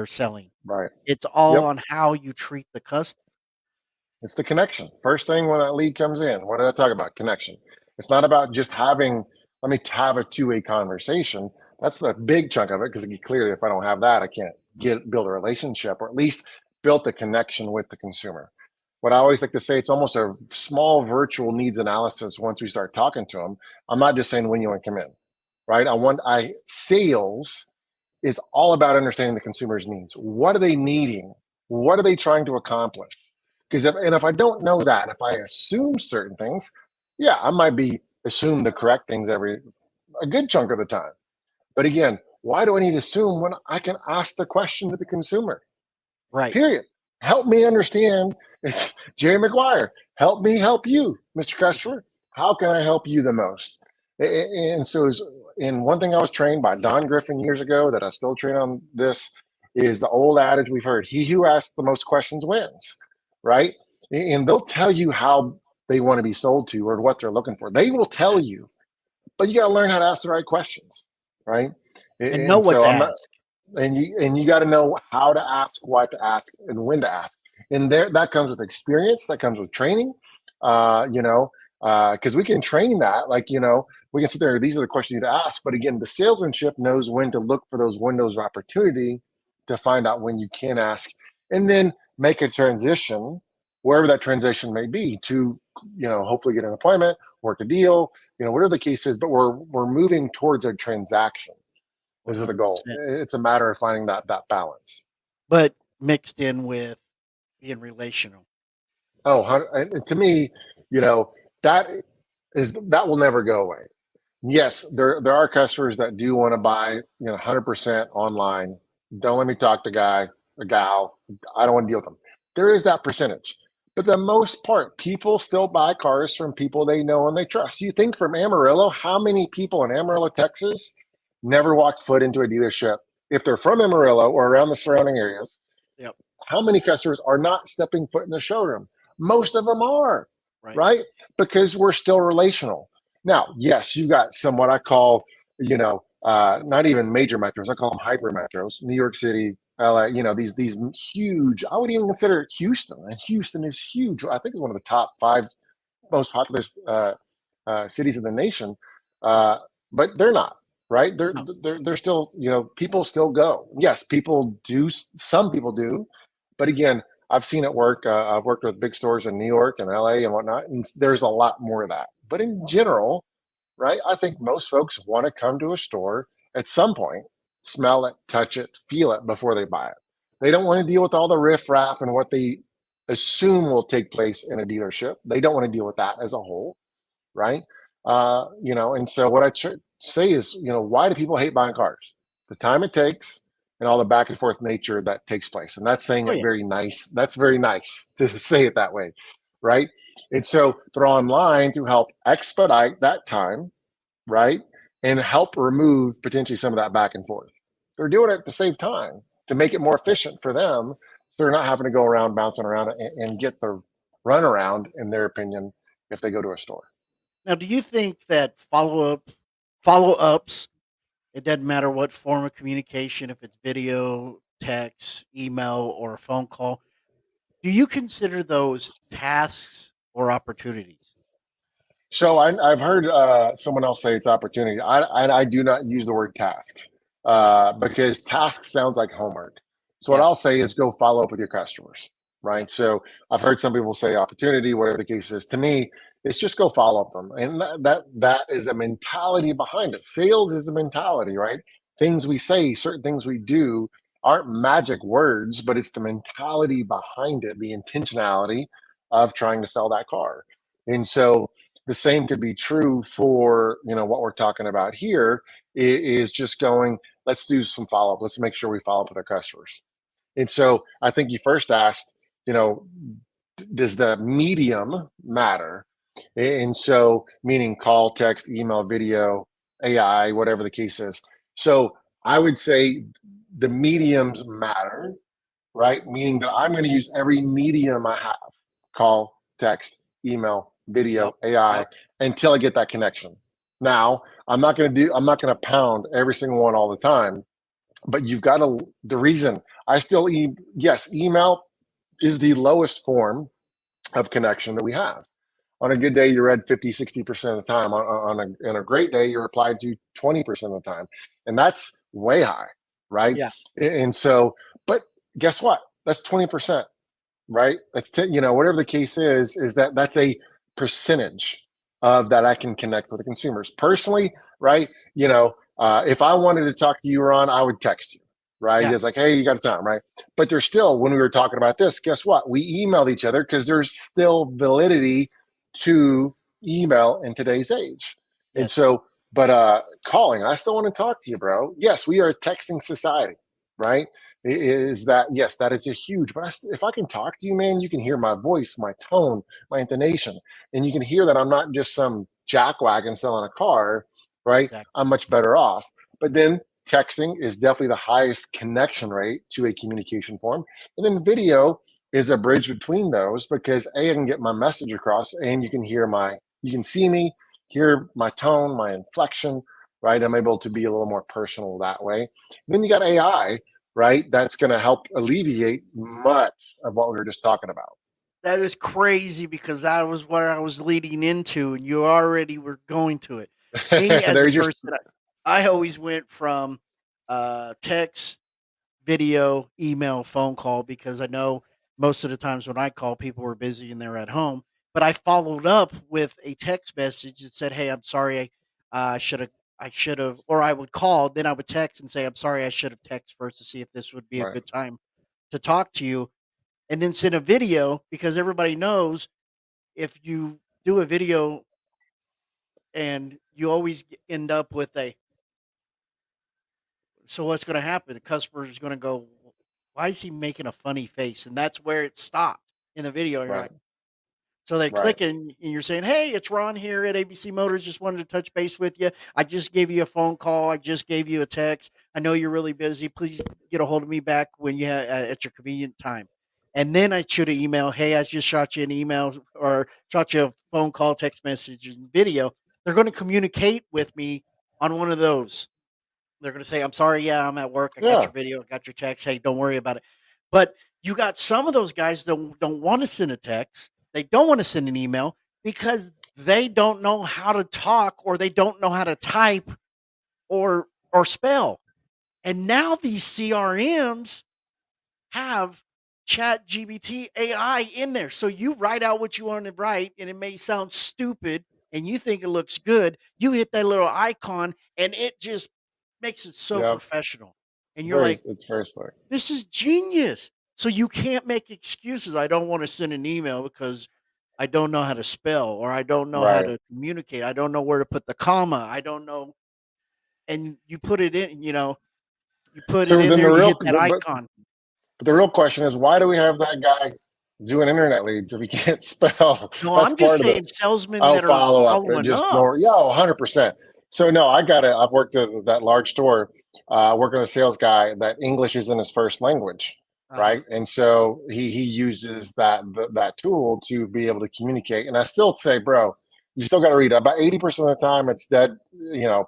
selling. Right. It's all Yep. on how you treat the customer. It's the connection. First thing when that lead comes in, what did I talk about? Connection. It's not about just let me have a two-way conversation. That's a big chunk of it, because clearly if I don't have that, I can't build a relationship, or at least build the connection with the consumer. What I always like to say, it's almost a small virtual needs analysis once we start talking to them. I'm not just saying when you want to come in, right? Sales is all about understanding the consumer's needs. What are they needing? What are they trying to accomplish? Because if I don't know that, if I assume certain things, yeah, I might assume the correct things a good chunk of the time. But again, why do I need to assume when I can ask the question to the consumer? Right. Period. Help me understand. It's Jerry McGuire. Help me help you, Mr. Customer. How can I help you the most? And so, one thing I was trained by Don Griffin years ago that I still train on this is the old adage we've heard: he who asks the most questions wins, right? And they'll tell you how they want to be sold to or what they're looking for. They will tell you, but you got to learn how to ask the right questions, right? And know what to ask. And you got to know how to ask, what to ask, and when to ask. And that comes with experience. That comes with training. Because we can train that. We can sit there. These are the questions you need to ask. But again, the salesmanship knows when to look for those windows of opportunity to find out when you can ask, and then make a transition, wherever that transition may be, to hopefully get an appointment, work a deal, whatever the case is. But we're moving towards a transaction. This is the goal. 100%. It's a matter of finding that balance. But mixed in with being relational. Oh, and to me, that will never go away. Yes, there are customers that do want to buy 100% online. Don't let me talk to a gal. I don't want to deal with them. There is that percentage. But the most part, people still buy cars from people they know and they trust. You think from Amarillo, how many people in Amarillo, Texas, never walk foot into a dealership if they're from Amarillo or around the surrounding areas? Yep. How many customers are not stepping foot in the showroom? Most of them are, right? Because we're still relational. Now, yes, you got some what I call, not even major metros. I call them hyper metros. New York City, LA, these huge. I would even consider Houston. And Houston is huge. I think it's one of the top 5 most populous cities in the nation. But they're not. Right? They're still, people still go. Yes, people do. Some people do. But again, I've seen it work. I've worked with big stores in New York and LA and whatnot, and there's a lot more of that. But in general, right, I think most folks want to come to a store at some point, smell it, touch it, feel it before they buy it. They don't want to deal with all the riffraff and what they assume will take place in a dealership. They don't want to deal with that as a whole, right? And so what I say is, why do people hate buying cars? The time it takes and all the back and forth nature that takes place. And that's saying it very nice. That's very nice to say it that way, right? And so they're online to help expedite that time, right? And help remove potentially some of that back and forth. They're doing it to save time, to make it more efficient for them. So they're not having to go around, bouncing around and get the runaround, in their opinion, if they go to a store. Now, do you think that follow-ups, it doesn't matter what form of communication, if it's video, text, email, or a phone call, do you consider those tasks or opportunities? So I've heard someone else say it's opportunity. I do not use the word task because task sounds like homework. So what I'll say is go follow up with your customers, right? So I've heard some people say opportunity, whatever the case is. To me, it's just go follow up them. And that is a mentality behind it. Sales is a mentality, right? Things we say, certain things we do aren't magic words, but it's the mentality behind it, the intentionality of trying to sell that car. And so the same could be true for, what we're talking about here is just going, let's do some follow-up. Let's make sure we follow up with our customers. And so I think you first asked, does the medium matter? And so, meaning call, text, email, video, AI, whatever the case is. So I would say the mediums matter, right? Meaning that I'm going to use every medium I have, call, text, email, video, AI, until I get that connection. Now, I'm not going to pound every single one all the time, but you've got to, the reason I still, yes, email is the lowest form of connection that we have. On a good day, you read 50, 60% of the time. On a great day, you replied to 20% of the time. And that's way high, right? Yeah. And so, but guess what? That's 20%, right? That's, whatever the case is that's a percentage of that I can connect with the consumers. Personally, right? If I wanted to talk to you, Ron, I would text you, right? Yeah. It's like, hey, you got time, right? But there's still, when we were talking about this, guess what? We emailed each other because there's still validity to email in today's age. Yes. And so, but calling, I still want to talk to you, bro. Yes, we are a texting society, right? Is that, yes, that is a huge, but if I can talk to you, man, you can hear my voice, my tone, my intonation, and you can hear that I'm not just some jackwagon selling a car, right? Exactly. I'm much better off. But then texting is definitely the highest connection rate to a communication form. And then video is a bridge between those because I can get my message across and you can see me, hear my tone, my inflection, right? I'm able to be a little more personal that way. And then you got AI, right? That's going to help alleviate much of what we were just talking about. That is crazy because that was where I was leading into, and you already were going to it. Me as a person, I always went from text, video, email, phone call, because I know most of the times when I call, people were busy and they're at home. But I followed up with a text message that said, "Hey, I'm sorry, I should have," or I would call, then I would text and say, "I'm sorry, I should have texted first to see if this would be a good time to talk to you," and then send a video because everybody knows if you do a video and you always end up with so what's going to happen? The customer is going to go, why is he making a funny face? And that's where it stopped in the video. And you're like, so they click and you're saying, hey, it's Ron here at ABC Motors. Just wanted to touch base with you. I just gave you a phone call. I just gave you a text. I know you're really busy. Please get a hold of me back when you at your convenient time. And then I shoot an email. Hey, I just shot you an email or shot you a phone call, text message, and video. They're going to communicate with me on one of those. They're going to say, I'm sorry. Yeah, I'm at work. I got your video. I got your text. Hey, don't worry about it. But you got some of those guys that don't want to send a text. They don't want to send an email because they don't know how to talk or they don't know how to type or spell. And now these CRMs have Chat GBT AI in there. So you write out what you want to write and it may sound stupid and you think it looks good. You hit that little icon and it just makes it so professional. And you're it's first like, this is genius. So you can't make excuses. I don't want to send an email because I don't know how to spell or I don't know how to communicate. I don't know where to put the comma. I don't know. And you put it in, you put it in there, you hit that icon. But the real question is, why do we have that guy doing internet leads if he can't spell? No, I'm just saying salesmen that are following just up. 100%. So no, I've worked at that large store, working with a sales guy that English isn't his first language, right? And so he uses that tool to be able to communicate. And I still say, bro, you still got to read it. About 80% of the time it's dead,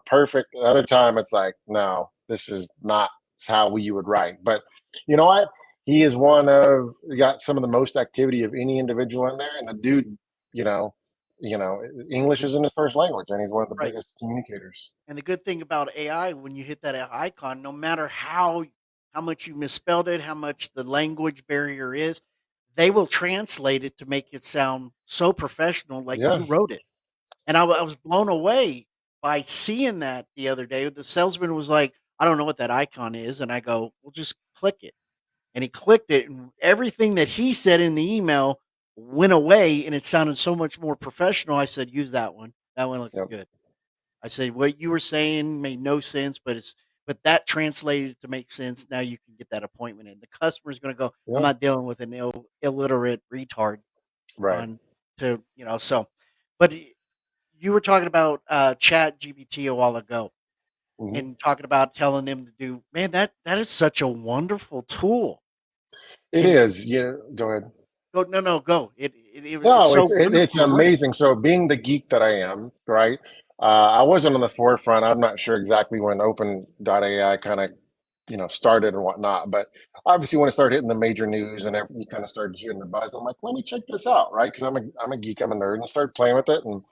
perfect. The other time it's like, no, this is not how you would write. But you know what? He is got some of the most activity of any individual in there. And the dude, English isn't his first language, and he's one of the biggest communicators. And the good thing about AI, when you hit that icon, no matter how much you misspelled it, how much the language barrier is, they will translate it to make it sound so professional, like you wrote it. And I was blown away by seeing that the other day. The salesman was like, I don't know what that icon is. And I go, well, just click it. And he clicked it, and everything that he said in the email went away, and it sounded so much more professional. I said, use that one. That one looks Yep. good. I said, what you were saying made no sense, but that translated to make sense. Now you can get that appointment in. The customer's going to go, I'm Yeah. not dealing with an illiterate retard Right. on to, so, but you were talking about Chat GPT a while ago Mhm. and talking about telling them to do, man, that is such a wonderful tool. It And is. Yeah. Go ahead. go, no, go. It's No, so it's wonderful to learn. amazing. So being the geek that I am, right? I wasn't on the forefront. I'm not sure exactly when Open.ai kind of, started and whatnot, but obviously when it started hitting the major news and you kind of started hearing the buzz, I'm like, let me check this out, right? Because I'm a geek, I'm a nerd, and I started playing with it, and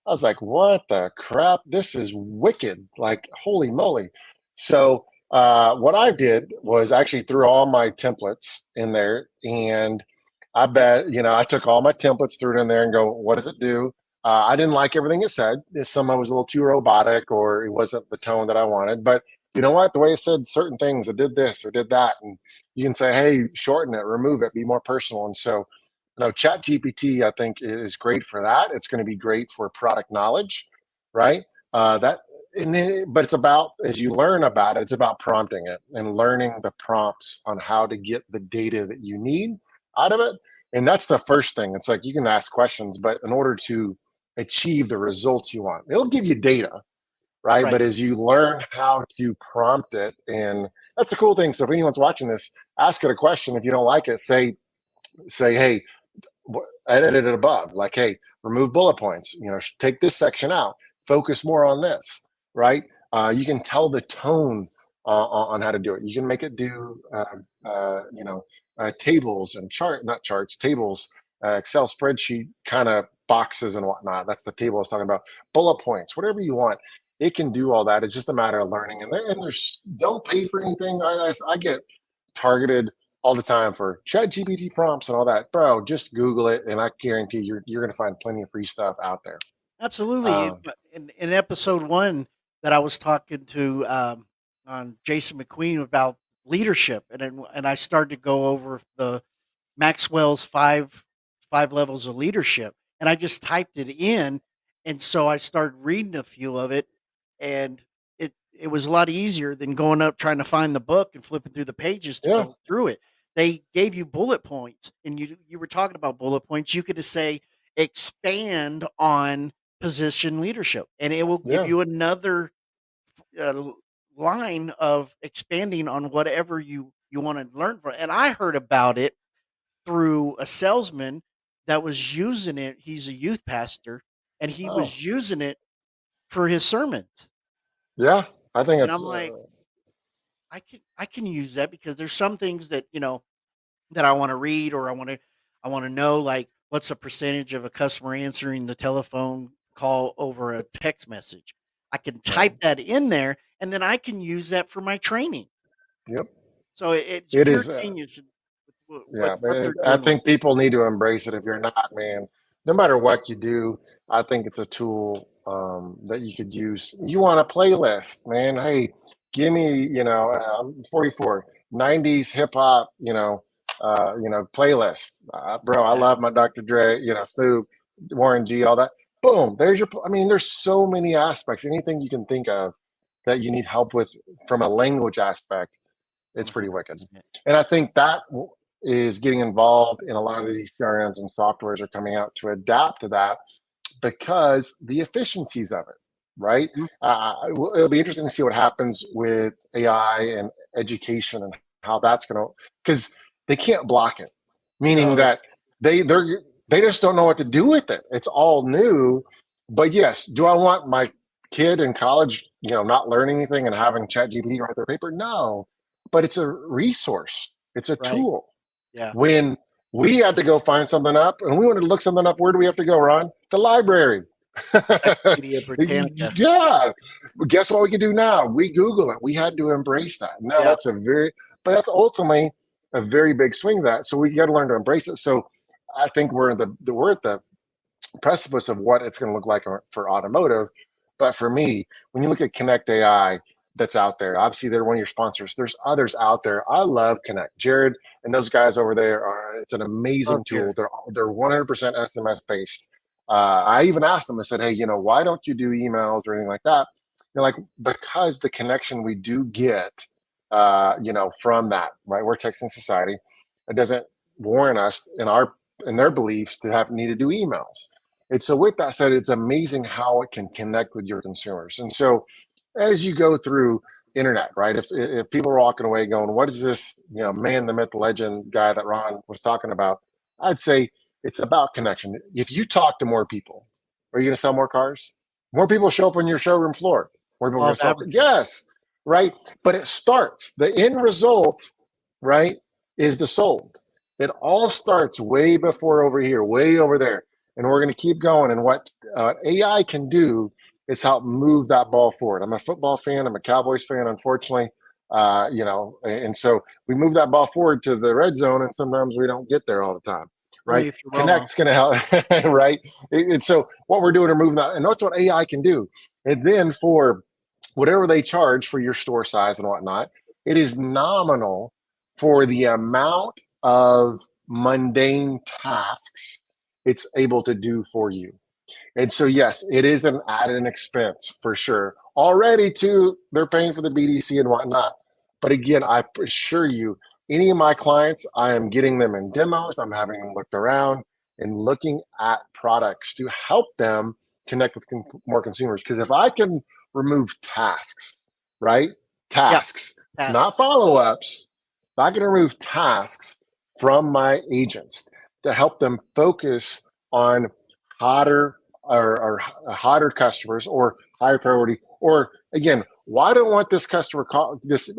I was like, what the crap? This is wicked. Like, holy moly. So what I did was actually threw all my templates in there, and I bet, I took all my templates, threw it in there and go, what does it do? I didn't like everything it said. Some of it was a little too robotic, or it wasn't the tone that I wanted. But you know what? The way it said certain things, it did this or did that. And you can say, hey, shorten it, remove it, be more personal. And so, Chat GPT, I think, is great for that. It's going to be great for product knowledge, right? But it's about, as you learn about it, it's about prompting it and learning the prompts on how to get the data that you need out of it. And that's the first thing. It's like you can ask questions, but in order to achieve the results you want, it'll give you data, right? Right. But as you learn how to prompt it, and that's the cool thing. So if anyone's watching this, ask it a question. If you don't like it, say, hey, edit it above, like, hey, remove bullet points, take this section out, focus more on this, right? You can tell the tone on how to do it. You can make it do tables and not charts, tables, Excel spreadsheet kind of boxes and whatnot. That's the table I was talking about. Bullet points, whatever you want, it can do all that. It's just a matter of learning. And there's don't pay for anything. I get targeted all the time for Chat GPT prompts and all that. Bro, just Google it, and I guarantee you're going to find plenty of free stuff out there. Absolutely. In episode 1 that I was talking to on Jason McQueen about leadership, and I started to go over the Maxwell's five levels of leadership, and I just typed it in, and so I started reading a few of it, and it was a lot easier than going up trying to find the book and flipping through the pages to Yeah. go through it. They gave you bullet points, and you were talking about bullet points. You could just say expand on position leadership, and it will give Yeah. you another line of expanding on whatever you want to learn from. And I heard about it through a salesman that was using it. He's a youth pastor, and he Oh, was using it for his sermons. yeah. I think And it's I'm like, I can use that because there's some things that that I want to read, or I want to know, like, what's the percentage of a customer answering the telephone call over a text message. I can type that in there, and then I can use that for my training. yep. So it's It pure is. genius with Yeah, what they're I doing with think people need to embrace it. If you're not, man, no matter what you do, I think it's a tool that you could use. You want a playlist, man? Hey, give me, I'm 44, 90s hip hop, playlist, bro. I that. love my Dr. Dre, Snoop, Warren G, all that. Boom, there's your. I mean, there's so many aspects. Anything you can think of that you need help with from a language aspect, it's pretty wicked. 100%. And I think that is getting involved in a lot of these CRMs and softwares are coming out to adapt to that because the efficiencies of it, right? Mhm. It'll be interesting to see what happens with AI and education and how that's going to, because they can't block it, meaning No, they that they just don't know what to do with it. It's all new. But yes, do I want my kid in college, not learning anything and having ChatGPT write their paper? No, but it's a resource. It's a right. tool. Yeah. When we had to go find something up and we wanted to look something up, where do we have to go, Ron? The library. Encyclopedia Britannica. Yeah. Guess what we can do now? We Google it. We had to embrace that. Now Yeah. that's ultimately a very big swing of that. So we got to learn to embrace it. So I think we're at the precipice of what it's going to look like for automotive. But for me, when you look at Connect AI, that's out there. Obviously, they're one of your sponsors. There's others out there. I love Connect. Jared and those guys over there it's an amazing tool. They're 100% SMS based. I even asked them, I said, hey, why don't you do emails or anything like that? They're like, because the connection we do get, from that, right? We're texting society. It doesn't warrant us in their beliefs to need to do emails. And so with that said, it's amazing how it can connect with your consumers. And so as you go through internet, right? If people are walking away going, what is this, man, the myth, the legend guy that Ron was talking about? I'd say it's about connection. If you talk to more people, are you going to sell more cars? More people show up on your showroom floor. More people are going to sell. Yes, right. But it starts. The end result, right, is the sold. It all starts way before over here, way over there, and we're going to keep going. And what AI can do is help move that ball forward. I'm a football fan. I'm a Cowboys fan, unfortunately. And so we move that ball forward to the red zone, and sometimes we don't get there all the time, right? Connect's going to help, right? And so what we're doing are moving that, and that's what AI can do. And then for whatever they charge for your store size and whatnot, it is nominal for the amount of mundane tasks it's able to do for you. And so, yes, it is an added expense for sure. Already, too, they're paying for the BDC and whatnot. But again, I assure you, any of my clients, I am getting them in demos. I'm having them looked around and looking at products to help them connect with more consumers. Because if I can remove tasks, right? Tasks. Not follow-ups. If I can remove tasks from my agents to help them focus on hotter customers or higher priority, or again, why don't want this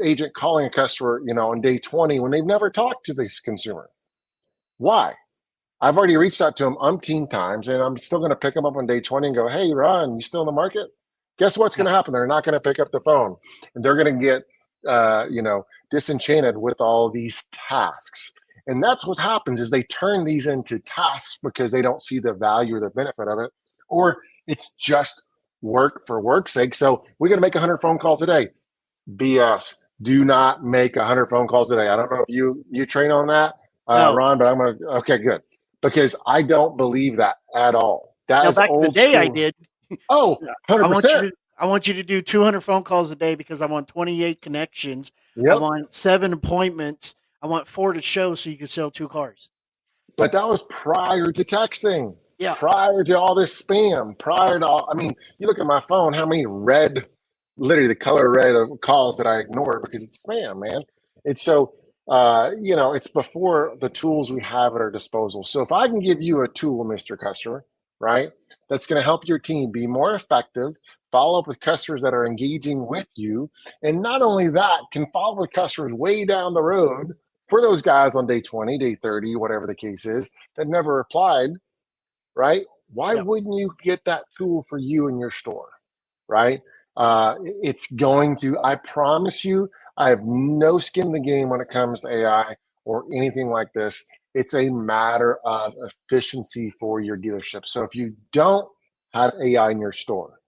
agent calling a customer, on day 20 when they've never talked to this consumer? Why? I've already reached out to them umpteen times, and I'm still going to pick them up on day 20 and go, hey, Ron, you still in the market? Guess what's going to happen? They're not going to pick up the phone, and they're going to get, disenchanted with all these tasks. And that's what happens is they turn these into tasks because they don't see the value or the benefit of it, or it's just work for work's sake. So we're going to make 100 phone calls a day. BS. Do not make 100 phone calls a day. I don't know if you train on that, No. Ron, but I'm going to, okay, good. Because I don't believe that at all. That is back in the old day, school. I did. Oh, 100%. I want you to do 200 phone calls a day because I want 28 connections. Yep. I want 7 appointments. I want 4 to show so you can sell 2 cars. But that was prior to texting. Yeah. Prior to all this spam. You look at my phone, how many literally the color red of calls that I ignore because it's spam, man. And so, it's before the tools we have at our disposal. So if I can give you a tool, Mr. Customer, right, that's going to help your team be more effective, follow up with customers that are engaging with you, and not only that, can follow with customers way down the road for those guys on day 20, day 30, whatever the case is, that never replied, right? Why wouldn't you get that tool for you in your store, right? It's going to, I promise you, I have no skin in the game when it comes to AI or anything like this. It's a matter of efficiency for your dealership. So if you don't have AI in your store,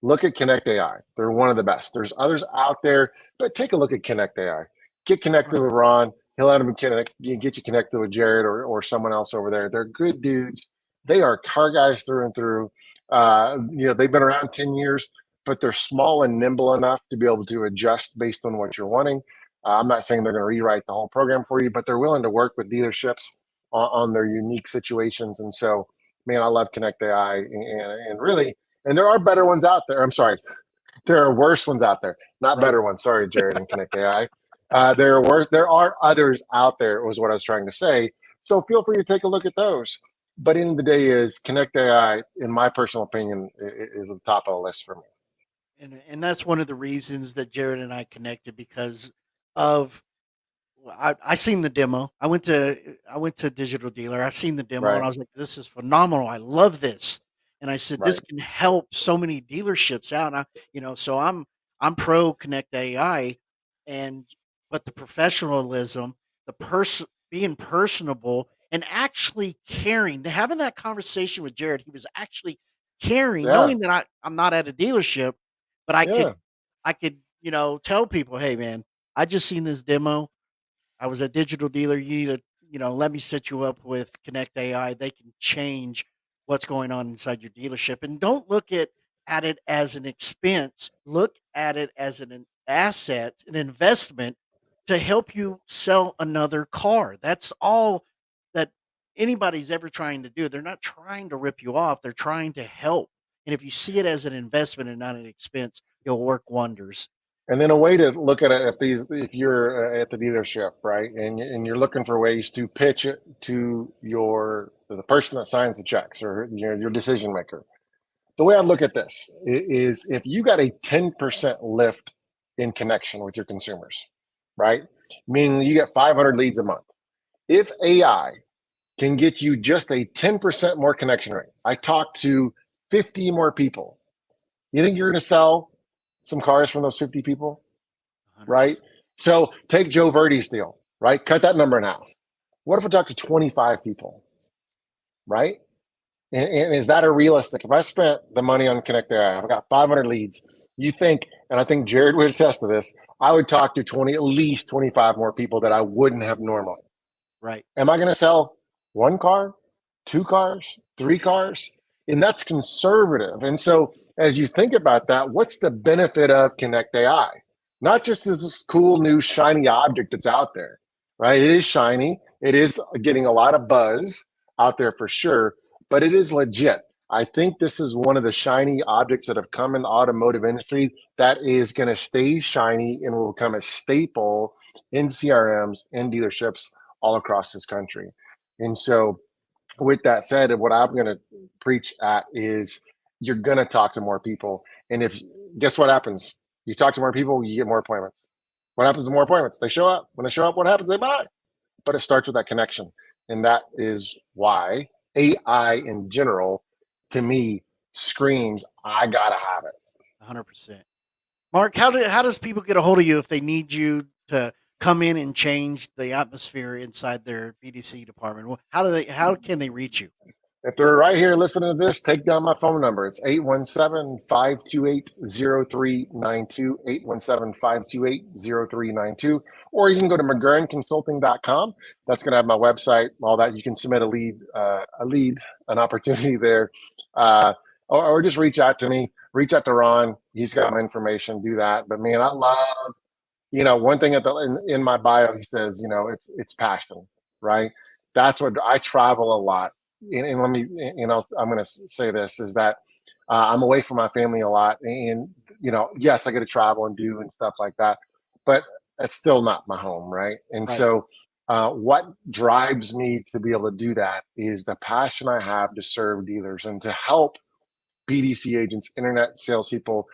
look at Connect AI. They're one of the best. There's others out there, but take a look at Connect AI. Get connected with Ron. He'll let him get you connected with Jared or someone else over there. They're good dudes. They are car guys through and through. They've been around 10 years, but they're small and nimble enough to be able to adjust based on what you're wanting. I'm not saying they're going to rewrite the whole program for you, but they're willing to work with dealerships on their unique situations. And so, man, I love Connect AI, and really, and there are better ones out there. I'm sorry, there are worse ones out there, not better ones. Sorry, Jared and Connect AI. There are others out there, was what I was trying to say. So feel free to take a look at those. But in the day is Connect AI, in my personal opinion, is at the top of the list for me. And that's one of the reasons that Jared and I connected, because of I seen the demo. I went to Digital Dealer. I seen the demo and I was like, this is phenomenal. I love this. And I said, this can help so many dealerships out. And so I'm pro Connect AI, but the professionalism, being personable and actually caring, having that conversation with Jared, he was actually caring, knowing that I'm not at a dealership, but I could tell people, hey man, I just seen this demo. I was a digital dealer. You need to, let me set you up with Connect AI. They can change what's going on inside your dealership. And don't look at it as an expense. Look at it as an asset, an investment to help you sell another car. That's all that anybody's ever trying to do. They're not trying to rip you off. They're trying to help. And if you see it as an investment and not an expense, you'll work wonders. And then a way to look at it, if you're at the dealership, right, and you're looking for ways to pitch it to the person that signs the checks or your decision maker. The way I look at this is if you got a 10% lift in connection with your consumers, right, meaning you get 500 leads a month. If AI can get you just a 10% more connection rate, I talked to 50 more people. You think you're going to sell some cars from those 50 people, 100%. Right? So take Joe Verdi's deal, right? Cut that number in half. What if I talk to 25 people, right? And is that a realistic? If I spent the money on Connect AI, I've got 500 leads. You think, and I think Jared would attest to this, I would talk to at least 25 more people that I wouldn't have normally. Right. Am I going to sell one car, 2 cars, 3 cars? And that's conservative. And so as you think about that, what's the benefit of Connect AI? Not just this cool new shiny object that's out there, right? It is shiny. It is getting a lot of buzz out there for sure, but it is legit. I think this is one of the shiny objects that have come in the automotive industry that is going to stay shiny and will become a staple in CRMs and dealerships all across this country. And so with that said, what I'm going to preach at is you're going to talk to more people. And guess what happens? You talk to more people, you get more appointments. What happens to more appointments? They show up. When they show up, what happens? They buy. But it starts with that connection. And that is why AI in general, to me, screams, I got to have it. 100%. Mark, how does people get a hold of you if they need you to come in and change the atmosphere inside their BDC department? How can they reach you? If they're right here listening to this, take down my phone number. It's 817-528-0392, 817-528-0392. Or you can go to McGurrenConsulting.com. That's going to have my website, all that. You can submit an opportunity there. Or just reach out to me. Reach out to Ron. He's got my information. Do that. But man, I love, one thing in my bio, he says, it's passion, right? That's what I travel a lot. And let me, I'm going to say this is that I'm away from my family a lot. And, yes, I get to travel and do and stuff like that, but that's still not my home. Right. And right. So what drives me to be able to do that is the passion I have to serve dealers and to help BDC agents, internet salespeople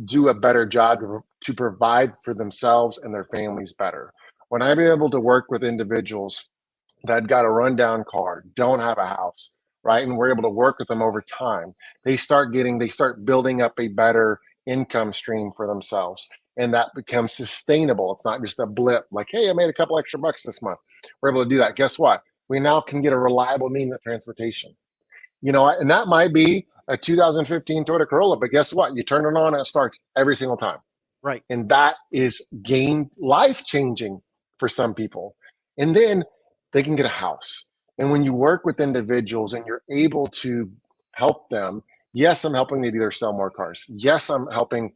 do a better job to provide for themselves and their families better. When I'm able to work with individuals that got a rundown car, don't have a house, right? And we're able to work with them over time. They start building up a better income stream for themselves. And that becomes sustainable. It's not just a blip like, hey, I made a couple extra bucks this month. We're able to do that. Guess what? We now can get a reliable means of transportation. And that might be a 2015 Toyota Corolla, but guess what? You turn it on and it starts every single time. Right. And that is life-changing for some people. And then they can get a house. And when you work with individuals and you're able to help them, yes, I'm helping the dealer sell more cars. Yes, I'm helping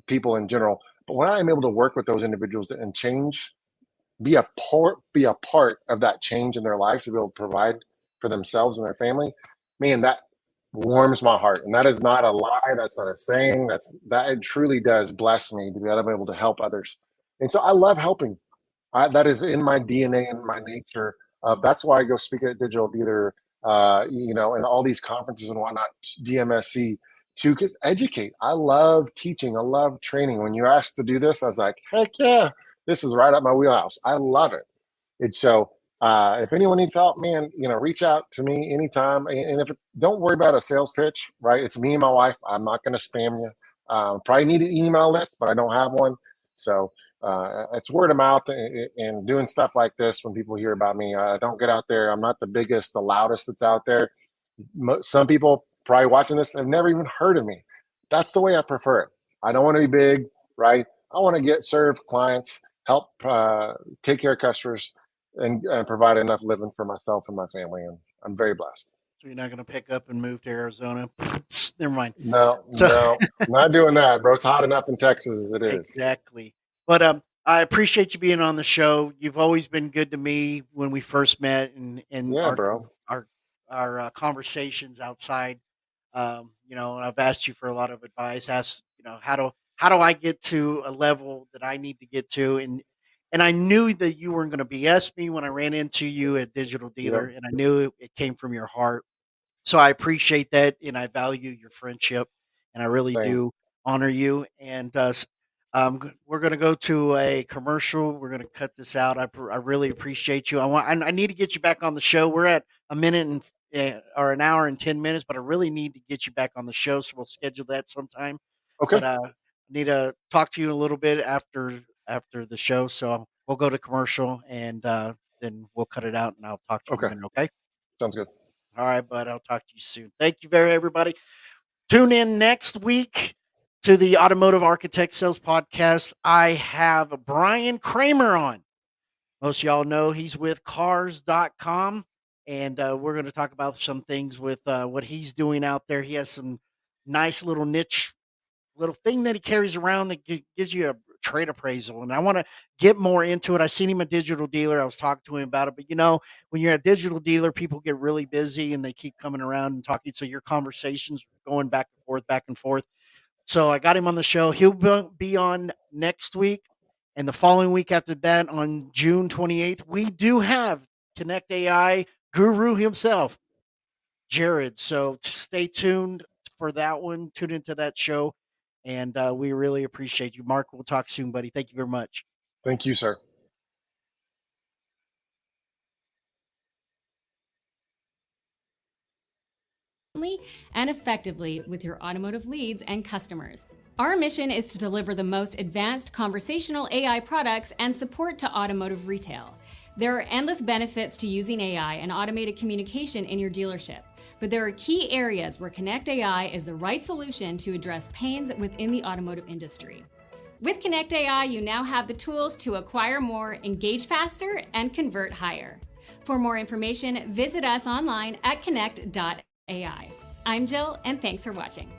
people in general. But when I'm able to work with those individuals and be a part of that change in their life to be able to provide for themselves and their family, man, that warms my heart. And that is not a lie. That's not a saying. That it truly does bless me to be able to help others. And so I love helping. That is in my DNA and my nature. That's why I go speak at Digital Dealer, and all these conferences and whatnot, DMSC, to just educate. I love teaching. I love training. When you asked to do this, I was like, heck yeah, this is right up my wheelhouse. I love it. And so if anyone needs help, man, reach out to me anytime. And don't worry about a sales pitch, right? It's me and my wife. I'm not going to spam you. Probably need an email list, but I don't have one. So it's word of mouth and doing stuff like this when people hear about me. I don't get out there. I'm not the biggest, the loudest that's out there. Some people probably watching this have never even heard of me. That's the way I prefer it. I don't want to be big. right? I want to get served clients, help take care of customers, and provide enough living for myself and my family. And I'm very blessed. So you're not going to pick up and move to Arizona. Never mind. No, So no, not doing that, bro. It's hot enough in Texas as it is. exactly. But I appreciate you being on the show. You've always been good to me when we first met, and Yeah, bro. our conversations outside. And I've asked you for a lot of advice. Asked, how do I get to a level that I need to get to, and I knew that you weren't going to BS me when I ran into you at Digital Dealer, Yep. and I knew it came from your heart. So I appreciate that, and I value your friendship, and I really Same. do honor you. And we're going to go to a commercial. We're going to cut this out. I really appreciate you. I need to get you back on the show. We're at a minute and or an hour and 10 minutes, but I really need to get you back on the show. So we'll schedule that sometime. Okay. But I need to talk to you a little bit after the show. So we'll go to commercial, and then we'll cut it out, and I'll talk to you in a Okay. minute. Okay. Sounds good. All right, bud. I'll talk to you soon. Thank you everybody. Tune in next week to the Automotive Architect Sales Podcast. I have Brian Kramer on. Most of y'all know he's with cars.com, and we're going to talk about some things with what he's doing out there. He has some nice little niche little thing that he carries around that gives you a trade appraisal. And I want to get more into it. I seen him at Digital Dealer. I was talking to him about it, but when you're a Digital Dealer, people get really busy and they keep coming around and talking. So your conversations going back and forth. So I got him on the show. He'll be on next week. And the following week after that, on June 28th, we do have Connect AI guru himself, Jared. So stay tuned for that one. Tune into that show. And we really appreciate you. Mark, we'll talk soon, buddy. Thank you very much. Thank you, sir. And effectively with your automotive leads and customers. Our mission is to deliver the most advanced conversational AI products and support to automotive retail. There are endless benefits to using AI and automated communication in your dealership, but there are key areas where Connect AI is the right solution to address pains within the automotive industry. With Connect AI, you now have the tools to acquire more, engage faster, and convert higher. For more information, visit us online at connect.ai. I'm Jill, and thanks for watching.